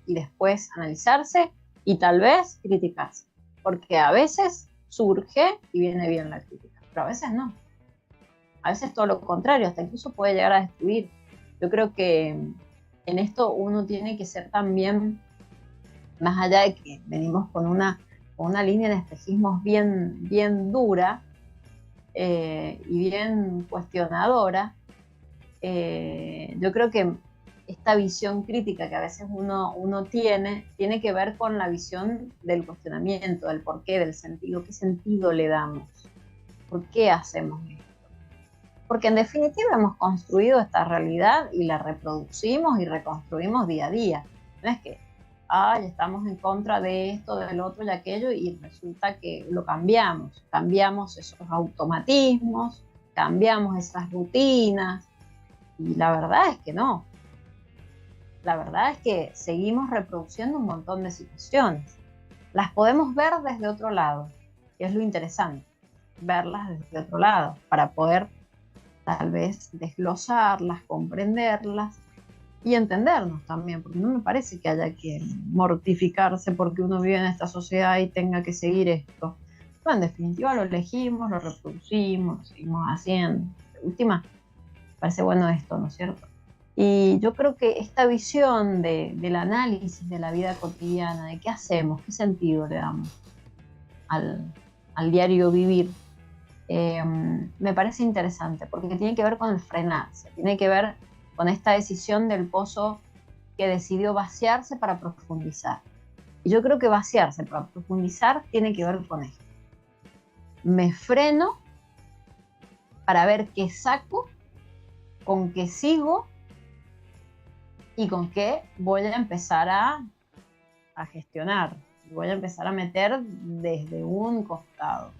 y después analizarse y tal vez criticarse, porque a veces surge y viene bien la crítica, pero a veces no, a veces todo lo contrario, hasta incluso puede llegar a destruir. Yo creo que en esto uno tiene que ser también, más allá de que venimos con una línea de espejismos bien dura y bien cuestionadora, yo creo que esta visión crítica que a veces uno tiene que ver con la visión del cuestionamiento, del porqué, del sentido, qué sentido le damos, por qué hacemos esto. Porque en definitiva hemos construido esta realidad y la reproducimos y reconstruimos día a día. No es que estamos en contra de esto, del otro y aquello, y resulta que lo cambiamos esos automatismos, cambiamos esas rutinas, y la verdad es que no. La verdad es que seguimos reproduciendo un montón de situaciones. Las podemos ver desde otro lado, y es lo interesante, verlas desde otro lado, para poder tal vez desglosarlas, comprenderlas y entendernos también, porque no me parece que haya que mortificarse porque uno vive en esta sociedad y tenga que seguir esto. No, en definitiva lo elegimos, lo reproducimos, lo seguimos haciendo. De última, parece bueno esto, ¿no es cierto? Y yo creo que esta visión del análisis de la vida cotidiana, de qué hacemos, qué sentido le damos al diario vivir, me parece interesante, porque tiene que ver con el frenarse, tiene que ver con esta decisión del pozo que decidió vaciarse para profundizar. Y yo creo que vaciarse para profundizar tiene que ver con esto. Me freno para ver qué saco, con qué sigo y con qué voy a empezar a gestionar. Voy a empezar a meter desde un costado.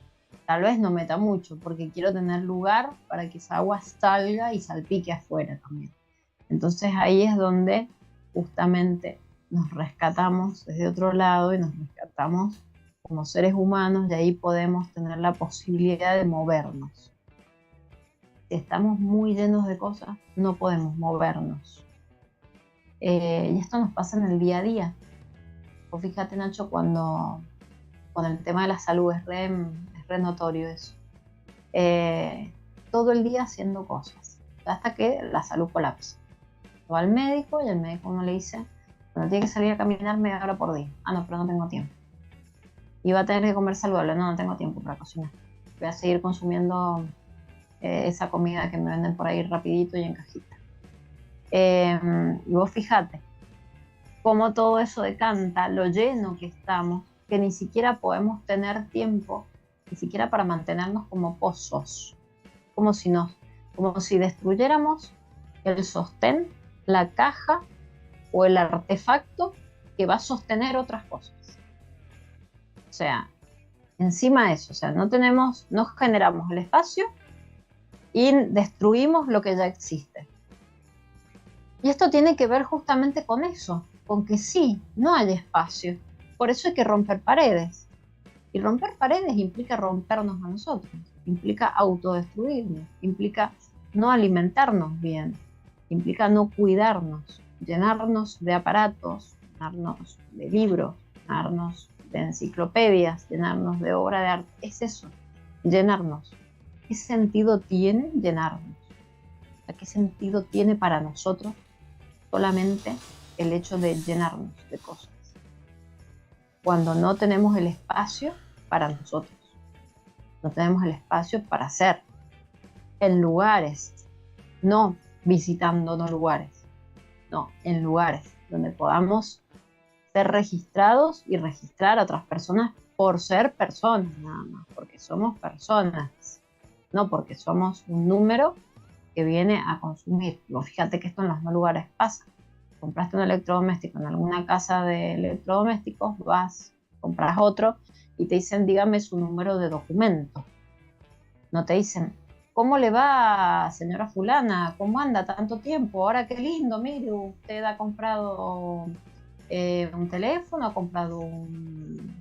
Tal vez no meta mucho porque quiero tener lugar para que esa agua salga y salpique afuera también. Entonces ahí es donde justamente nos rescatamos desde otro lado y nos rescatamos como seres humanos, y ahí podemos tener la posibilidad de movernos. Si estamos muy llenos de cosas, no podemos movernos. Y esto nos pasa en el día a día. Pues fíjate, Nacho, cuando con el tema de la salud es re notorio eso. Todo el día haciendo cosas, hasta que la salud colapsa. Va al médico y el médico uno le dice, bueno, tiene que salir a caminar media hora por día. No, pero no tengo tiempo. Y va a tener que comer saludable. No tengo tiempo para cocinar. voy a seguir consumiendo esa comida que me venden por ahí rapidito y en cajita. Y vos fíjate cómo todo eso decanta, lo lleno que estamos, que ni siquiera podemos tener tiempo, ni siquiera para mantenernos como pozos, como si destruyéramos el sostén, la caja o el artefacto que va a sostener otras cosas. O sea, encima de eso, o sea, no generamos el espacio y destruimos lo que ya existe. Y esto tiene que ver justamente con eso, con que sí, no hay espacio. Por eso hay que romper paredes. Y romper paredes implica rompernos a nosotros, implica autodestruirnos, implica no alimentarnos bien, implica no cuidarnos, llenarnos de aparatos, llenarnos de libros, llenarnos de enciclopedias, llenarnos de obra de arte. Es eso, llenarnos. ¿Qué sentido tiene llenarnos? ¿Qué sentido tiene para nosotros solamente el hecho de llenarnos de cosas? Cuando no tenemos el espacio para nosotros, no tenemos el espacio para ser en lugares, no visitando no lugares, no, en lugares donde podamos ser registrados y registrar a otras personas por ser personas nada más, porque somos personas, no porque somos un número que viene a consumir. Vos fíjate que esto en los no lugares pasa. Compraste un electrodoméstico en alguna casa de electrodomésticos, vas, compras otro y te dicen, dígame su número de documento. No te dicen, ¿cómo le va, señora fulana? ¿Cómo anda tanto tiempo? Ahora qué lindo, mire, usted ha comprado un teléfono, ha comprado un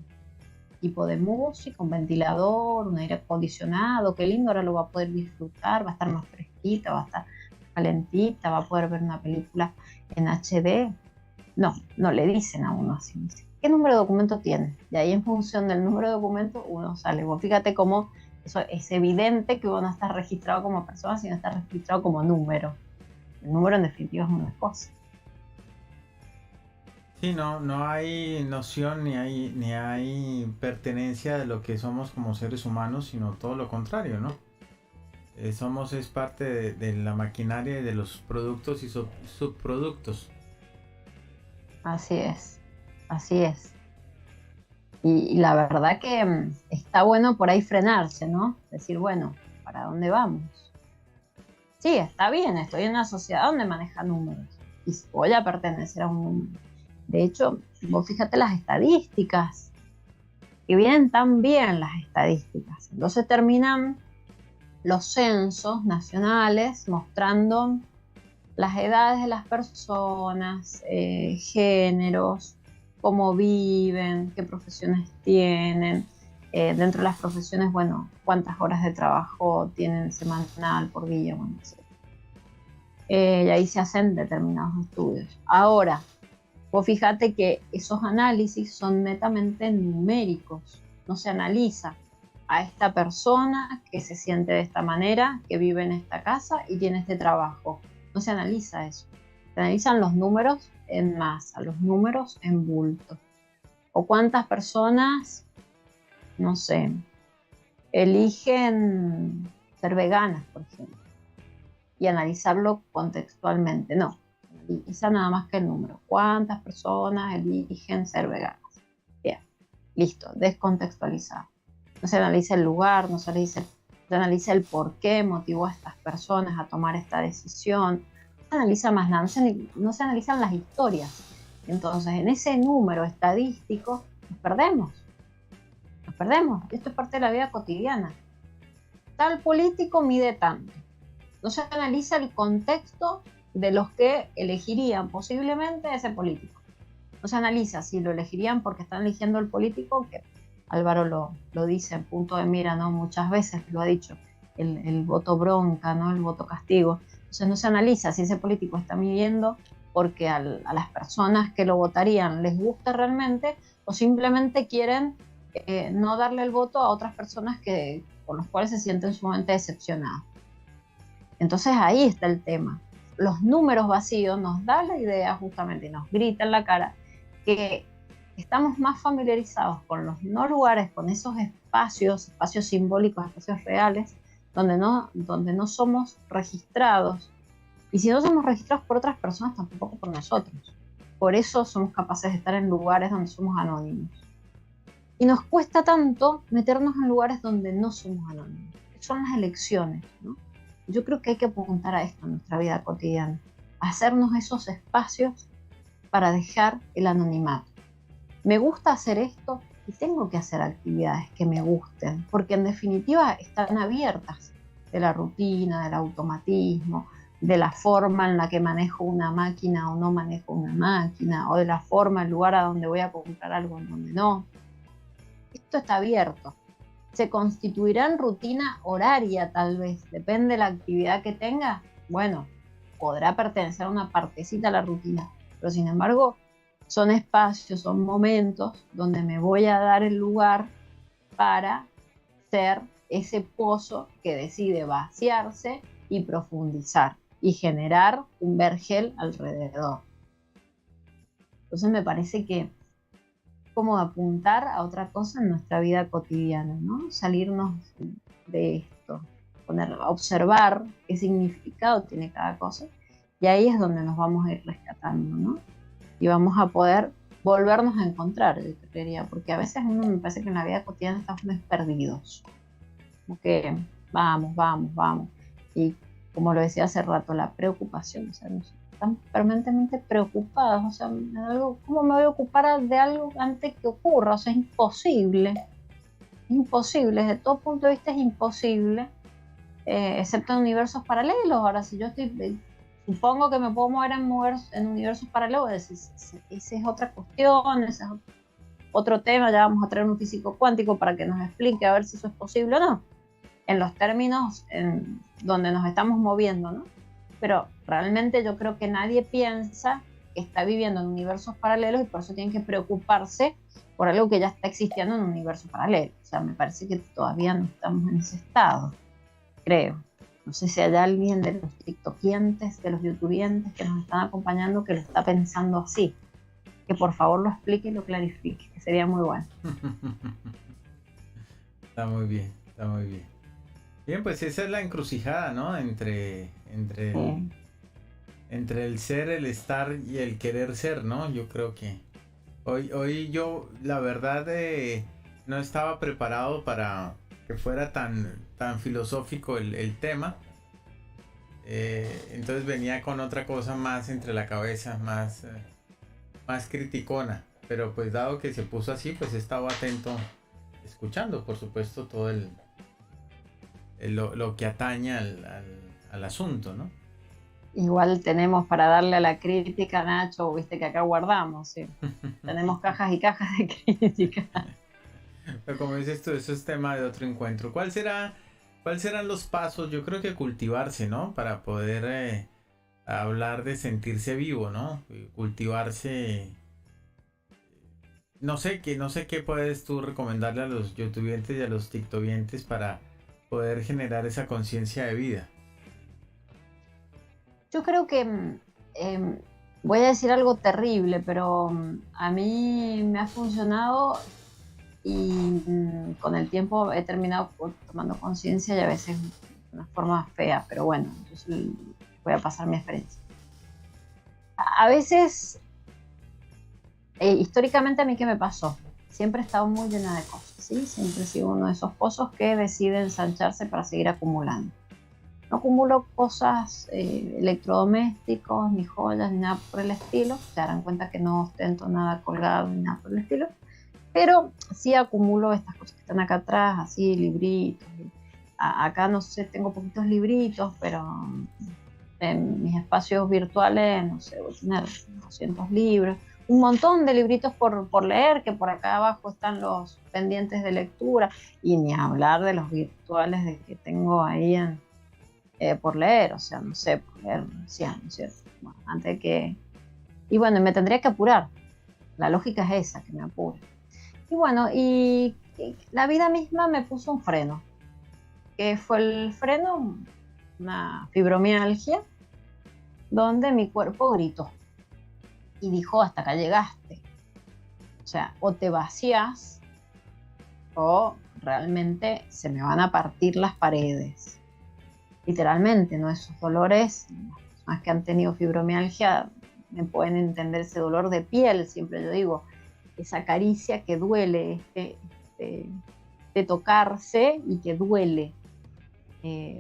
equipo de música, un ventilador, un aire acondicionado, qué lindo, ahora lo va a poder disfrutar, va a estar más fresquita, va a estar calentita, va a poder ver una película en HD. No le dicen a uno así. ¿Qué número de documento tiene? Y ahí en función del número de documento uno sale. Vos fíjate cómo eso es evidente que uno no está registrado como persona, sino está registrado como número. El número en definitiva es una cosa. Sí, no hay noción ni hay pertenencia de lo que somos como seres humanos, sino todo lo contrario, ¿no? Es parte de la maquinaria y de los productos y subproductos. Así es, así es. Y la verdad que está bueno por ahí frenarse, ¿no? Decir, bueno, ¿para dónde vamos? Sí, está bien, estoy en una sociedad donde maneja números y voy a pertenecer a un número. De hecho, vos fíjate las estadísticas, que vienen tan bien las estadísticas. Entonces terminan los censos nacionales mostrando las edades de las personas, géneros, cómo viven, qué profesiones tienen. Dentro de las profesiones, bueno, cuántas horas de trabajo tienen semanal, por día, bueno, etc. Y ahí se hacen determinados estudios. Ahora, vos fíjate que esos análisis son netamente numéricos, no se analiza a esta persona que se siente de esta manera, que vive en esta casa y tiene este trabajo. No se analiza eso. Se analizan los números en masa, los números en bulto. O cuántas personas, no sé, eligen ser veganas, por ejemplo, y analizarlo contextualmente. No, analiza nada más que el número. ¿Cuántas personas eligen ser veganas? Bien, listo, descontextualizado. No se analiza el lugar, no se analiza el por qué motivó a estas personas a tomar esta decisión. No se analiza más nada, no se analizan las historias. Entonces, en ese número estadístico nos perdemos. Esto es parte de la vida cotidiana. Tal político mide tanto. No se analiza el contexto de los que elegirían posiblemente a ese político. No se analiza si lo elegirían porque están eligiendo el político, que Álvaro lo dice en punto de mira, ¿no? Muchas veces lo ha dicho, el voto bronca, ¿no? El voto castigo. Entonces no se analiza si ese político está midiendo porque a las personas que lo votarían les gusta realmente o simplemente quieren no darle el voto a otras personas por los cuales se sienten sumamente decepcionados. Entonces ahí está el tema. Los números vacíos nos dan la idea justamente y nos grita en la cara que estamos más familiarizados con los no lugares, con esos espacios simbólicos, espacios reales, donde no somos registrados. Y si no somos registrados por otras personas, tampoco por nosotros. Por eso somos capaces de estar en lugares donde somos anónimos. Y nos cuesta tanto meternos en lugares donde no somos anónimos. Son las elecciones, ¿no? Yo creo que hay que apuntar a esto en nuestra vida cotidiana. Hacernos esos espacios para dejar el anonimato. Me gusta hacer esto y tengo que hacer actividades que me gusten, porque en definitiva están abiertas de la rutina, del automatismo, de la forma en la que manejo una máquina o no manejo una máquina, o de la forma, el lugar a donde voy a comprar algo en donde no. Esto está abierto. Se constituirá en rutina horaria tal vez, depende de la actividad que tenga. Bueno, podrá pertenecer a una partecita de la rutina, pero sin embargo son espacios, son momentos donde me voy a dar el lugar para ser ese pozo que decide vaciarse y profundizar y generar un vergel alrededor. Entonces me parece que como apuntar a otra cosa en nuestra vida cotidiana, ¿no? Salirnos de esto, observar qué significado tiene cada cosa, y ahí es donde nos vamos a ir rescatando, ¿no? Y vamos a poder volvernos a encontrar, yo creería, porque a veces uno me parece que en la vida cotidiana estamos perdidos, como que vamos, y como lo decía hace rato, la preocupación, o sea, están permanentemente preocupados, o sea, ¿cómo me voy a ocupar de algo antes que ocurra? O sea, es imposible, desde todo punto de vista es imposible, excepto en universos paralelos. Ahora, si yo supongo que me puedo mover en universos paralelos, esa es otra cuestión, ese es otro tema, ya vamos a traer un físico cuántico para que nos explique a ver si eso es posible o no, en los términos en donde nos estamos moviendo, ¿no? Pero realmente yo creo que nadie piensa que está viviendo en universos paralelos y por eso tienen que preocuparse por algo que ya está existiendo en un universo paralelo. O sea, me parece que todavía no estamos en ese estado, creo. No sé si hay alguien de los tiktokientes, de los youtubientes que nos están acompañando que lo está pensando así. Que por favor lo explique y lo clarifique, que sería muy bueno. Está muy bien, está muy bien. Bien, pues esa es la encrucijada, ¿no? Entre el ser, el estar y el querer ser, ¿no? Yo creo que hoy yo, la verdad, no estaba preparado para que fuera tan filosófico el tema. Entonces venía con otra cosa más entre la cabeza, más criticona. Pero pues dado que se puso así, pues estaba atento, escuchando, por supuesto, todo lo que atañe al asunto, ¿no? Igual tenemos para darle a la crítica, Nacho, viste que acá guardamos, ¿sí? Tenemos cajas y cajas de crítica. Pero como dices tú, eso es tema de otro encuentro. ¿Cuáles serán los pasos? Yo creo que cultivarse, ¿no? Para poder hablar de sentirse vivo, ¿no? Cultivarse. No sé qué puedes tú recomendarle a los youtubientes y a los tiktokientes para poder generar esa conciencia de vida. Yo creo que voy a decir algo terrible, pero a mí me ha funcionado y con el tiempo he terminado tomando conciencia y a veces de una forma fea, pero bueno, entonces voy a pasar mi experiencia. A veces, históricamente a mí, ¿qué me pasó? Siempre he estado muy llena de cosas, ¿sí? Siempre he sido uno de esos pozos que decide ensancharse para seguir acumulando. No acumulo cosas, electrodomésticos, ni joyas, ni nada por el estilo. Se darán cuenta que no ostento nada colgado, ni nada por el estilo. Pero sí acumulo estas cosas que están acá atrás, así, libritos. Acá, no sé, tengo poquitos libritos, pero en mis espacios virtuales, no sé, voy a tener 200 libros. Un montón de libritos por leer, que por acá abajo están los pendientes de lectura. Y ni hablar de los virtuales de que tengo ahí por leer, o sea, no sé, por leer recién, ¿no es cierto? Bueno, antes que... Y bueno, me tendría que apurar. La lógica es esa, que me apure. Y bueno, y la vida misma me puso un freno. Que fue el freno, una fibromialgia, donde mi cuerpo gritó. Y dijo, hasta acá llegaste. O sea, o te vacías o realmente se me van a partir las paredes. Literalmente, ¿no? Esos dolores, las personas que han tenido fibromialgia me pueden entender ese dolor de piel, siempre yo digo, esa caricia que duele, de tocarse y que duele.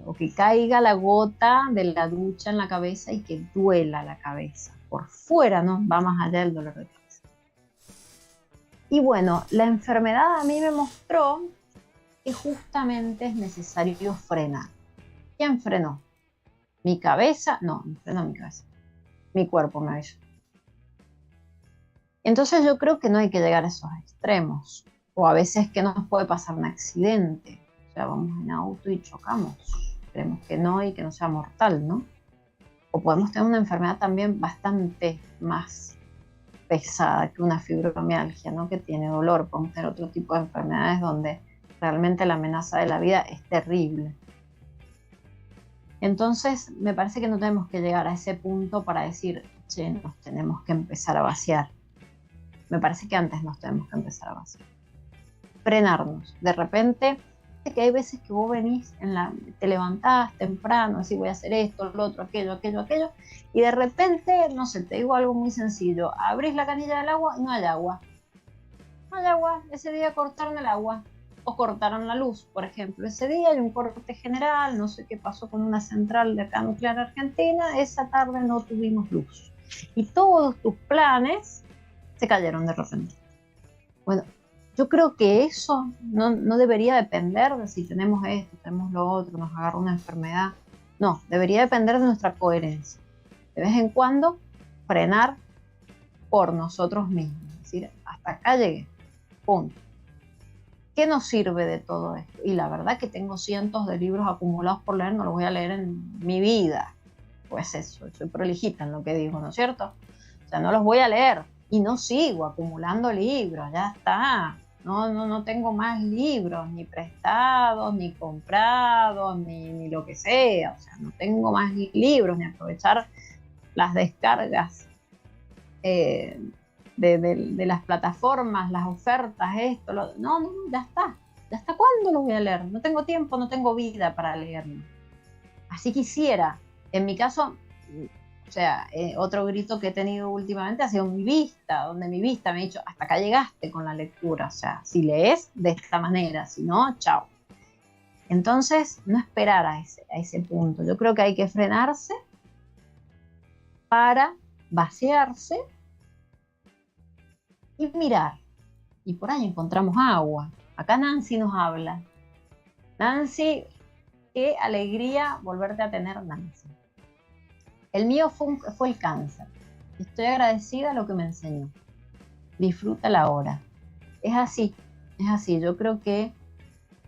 O que caiga la gota de la ducha en la cabeza y que duela la cabeza. Por fuera, ¿no? Va más allá del dolor de cabeza. Y bueno, la enfermedad a mí me mostró que justamente es necesario frenar. ¿Quién frenó? ¿Mi cabeza? No frenó mi cabeza. Mi cuerpo me avisó. Entonces yo creo que no hay que llegar a esos extremos. O a veces que nos puede pasar un accidente. O sea, vamos en auto y chocamos. Esperemos que no y que no sea mortal, ¿no? O podemos tener una enfermedad también bastante más pesada que una fibromialgia, ¿no? Que tiene dolor. Podemos tener otro tipo de enfermedades donde realmente la amenaza de la vida es terrible. Entonces, me parece que no tenemos que llegar a ese punto para decir, che, nos tenemos que empezar a vaciar. Me parece que antes nos tenemos que empezar a vaciar. Frenarnos. De repente, sé que hay veces que vos venís, te levantás temprano, así voy a hacer esto, lo otro, aquello, y de repente, no sé, te digo algo muy sencillo, abrís la canilla del agua y no hay agua. No hay agua, ese día cortaron el agua. O cortaron la luz, por ejemplo. Ese día hay un corte general, no sé qué pasó con una central de acá nuclear argentina, esa tarde no tuvimos luz. Y todos tus planes se cayeron de repente. Bueno, yo creo que eso no debería depender de si tenemos esto, tenemos lo otro, nos agarra una enfermedad. No, debería depender de nuestra coherencia. De vez en cuando, frenar por nosotros mismos. Es decir, hasta acá llegué. Punto. ¿Qué nos sirve de todo esto? Y la verdad que tengo cientos de libros acumulados por leer, no los voy a leer en mi vida. Pues eso, soy prolijita en lo que digo, ¿no es cierto? O sea, no los voy a leer y no sigo acumulando libros, ya está. No tengo más libros, ni prestados, ni comprados, ni lo que sea. O sea, no tengo más libros, ni aprovechar las descargas de las plataformas, las ofertas, esto, no, ya está. ¿Ya hasta cuándo lo voy a leer? No tengo tiempo, no tengo vida para leerlo. Así quisiera. En mi caso, o sea, otro grito que he tenido últimamente ha sido mi vista, donde mi vista me ha dicho, hasta acá llegaste con la lectura. O sea, si lees de esta manera, si no, chao. Entonces, no esperar a ese punto. Yo creo que hay que frenarse para vaciarse y mirar. Y por ahí encontramos agua. Acá Nancy nos habla. Nancy, qué alegría volverte a tener, Nancy. El mío fue el cáncer. Estoy agradecida a lo que me enseñó. Disfruta la hora. Es así. Yo creo que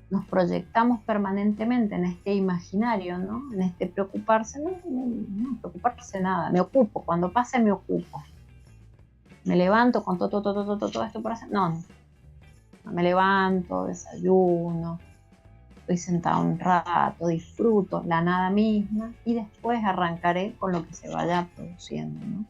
nos proyectamos permanentemente en este imaginario, ¿no? En este preocuparse. No preocuparse nada. Me ocupo. Cuando pase me ocupo. Me levanto con todo esto por hacer. No, me levanto, desayuno, estoy sentado un rato, disfruto la nada misma y después arrancaré con lo que se vaya produciendo, ¿no?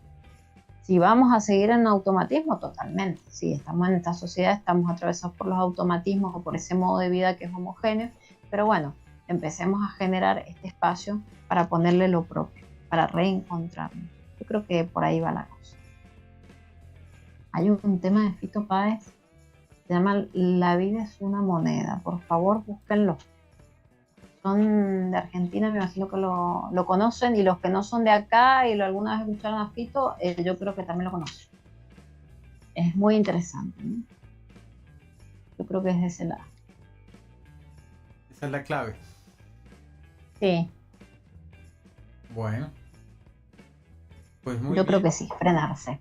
Si vamos a seguir en automatismo, totalmente. Si estamos en esta sociedad, estamos atravesados por los automatismos o por ese modo de vida que es homogéneo, pero bueno, empecemos a generar este espacio para ponerle lo propio, para reencontrarnos. Yo creo que por ahí va la cosa. Hay un tema de Fito Páez, se llama La vida es una moneda. Por favor, búsquenlo. Son de Argentina, me imagino que lo conocen, y los que no son de acá y alguna vez escucharon a Fito, yo creo que también lo conocen. Es muy interesante, ¿no? Yo creo que es de ese lado. Esa es la clave. Sí. Bueno. Pues muy Yo bien. creo que sí, frenarse.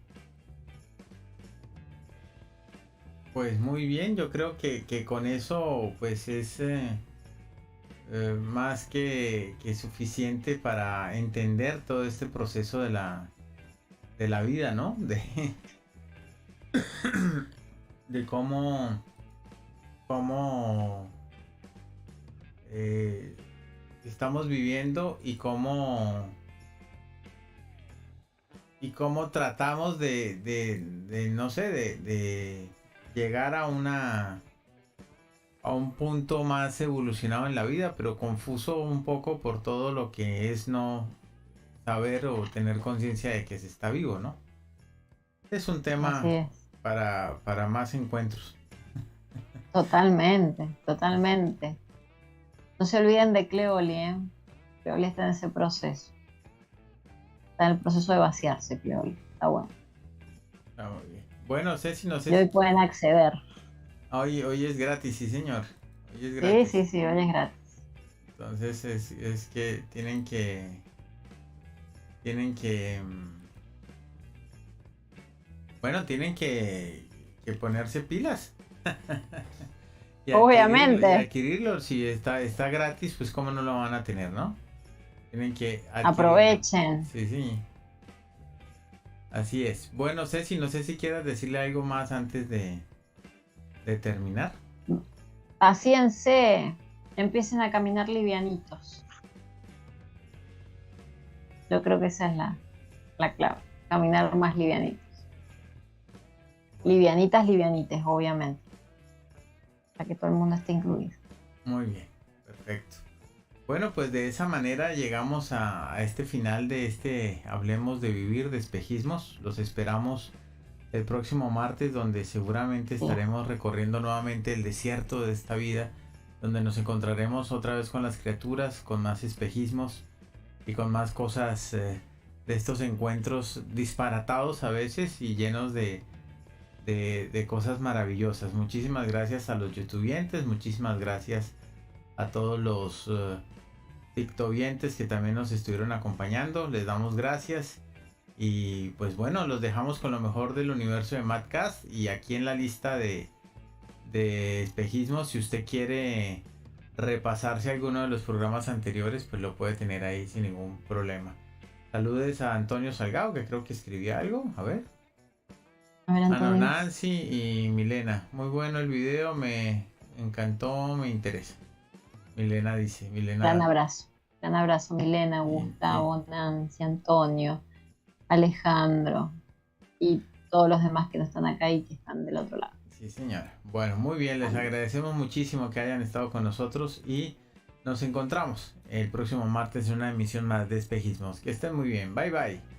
Pues muy bien, yo creo que con eso pues es más que suficiente para entender todo este proceso de la vida, ¿no? De cómo estamos viviendo y cómo tratamos de no sé, de llegar a un punto más evolucionado en la vida, pero confuso un poco por todo lo que es no saber o tener conciencia de que se está vivo, ¿no? Es un Así tema es. para más encuentros. Totalmente, totalmente. No se olviden de Cleoli, ¿eh? Cleoli está en ese proceso. Está en el proceso de vaciarse, Cleoli. Está bueno. Está muy bien. Bueno, Ceci, no Y sé hoy si... pueden acceder. Hoy es gratis, sí, señor. Hoy es Sí, gratis. sí, sí, hoy es gratis. Entonces es que tienen que, bueno, tienen que ponerse pilas. Y Obviamente, adquirirlo. Si está gratis, pues cómo no lo van a tener, ¿no? Tienen que adquirirlo. aprovechen. Sí, sí. Así es. Bueno, Ceci, no sé si quieras decirle algo más antes de terminar. Paciencia, empiecen a caminar livianitos. Yo creo que esa es la clave. Caminar más livianitos. Livianitas, livianites, obviamente. Para que todo el mundo esté incluido. Muy bien, perfecto. Bueno, pues de esa manera llegamos a este final de este Hablemos de Vivir de Espejismos. Los esperamos el próximo martes, donde seguramente Sí. estaremos recorriendo nuevamente el desierto de esta vida, donde nos encontraremos otra vez con las criaturas, con más espejismos y con más cosas de estos encuentros disparatados a veces y llenos de cosas maravillosas. Muchísimas gracias a los youtubientes, muchísimas gracias a todos los tiktokientes que también nos estuvieron acompañando. Les damos gracias. Y pues bueno, los dejamos con lo mejor del universo de Madcast. Y aquí en la lista de espejismos, si usted quiere repasarse alguno de los programas anteriores, pues lo puede tener ahí sin ningún problema. Saludes a Antonio Salgado, que creo que escribía algo. A ver. A ver, Ah, no, Antonio. Nancy y Milena. Muy bueno el video, me encantó, me interesa. Milena dice, Gran Milena. abrazo. Gran abrazo, Milena, Gustavo, Nancy, Antonio, Alejandro y todos los demás que no están acá y que están del otro lado. Sí, señora. Bueno, muy bien, les agradecemos muchísimo que hayan estado con nosotros y nos encontramos el próximo martes en una emisión más de Espejismos. Que estén muy bien. Bye bye.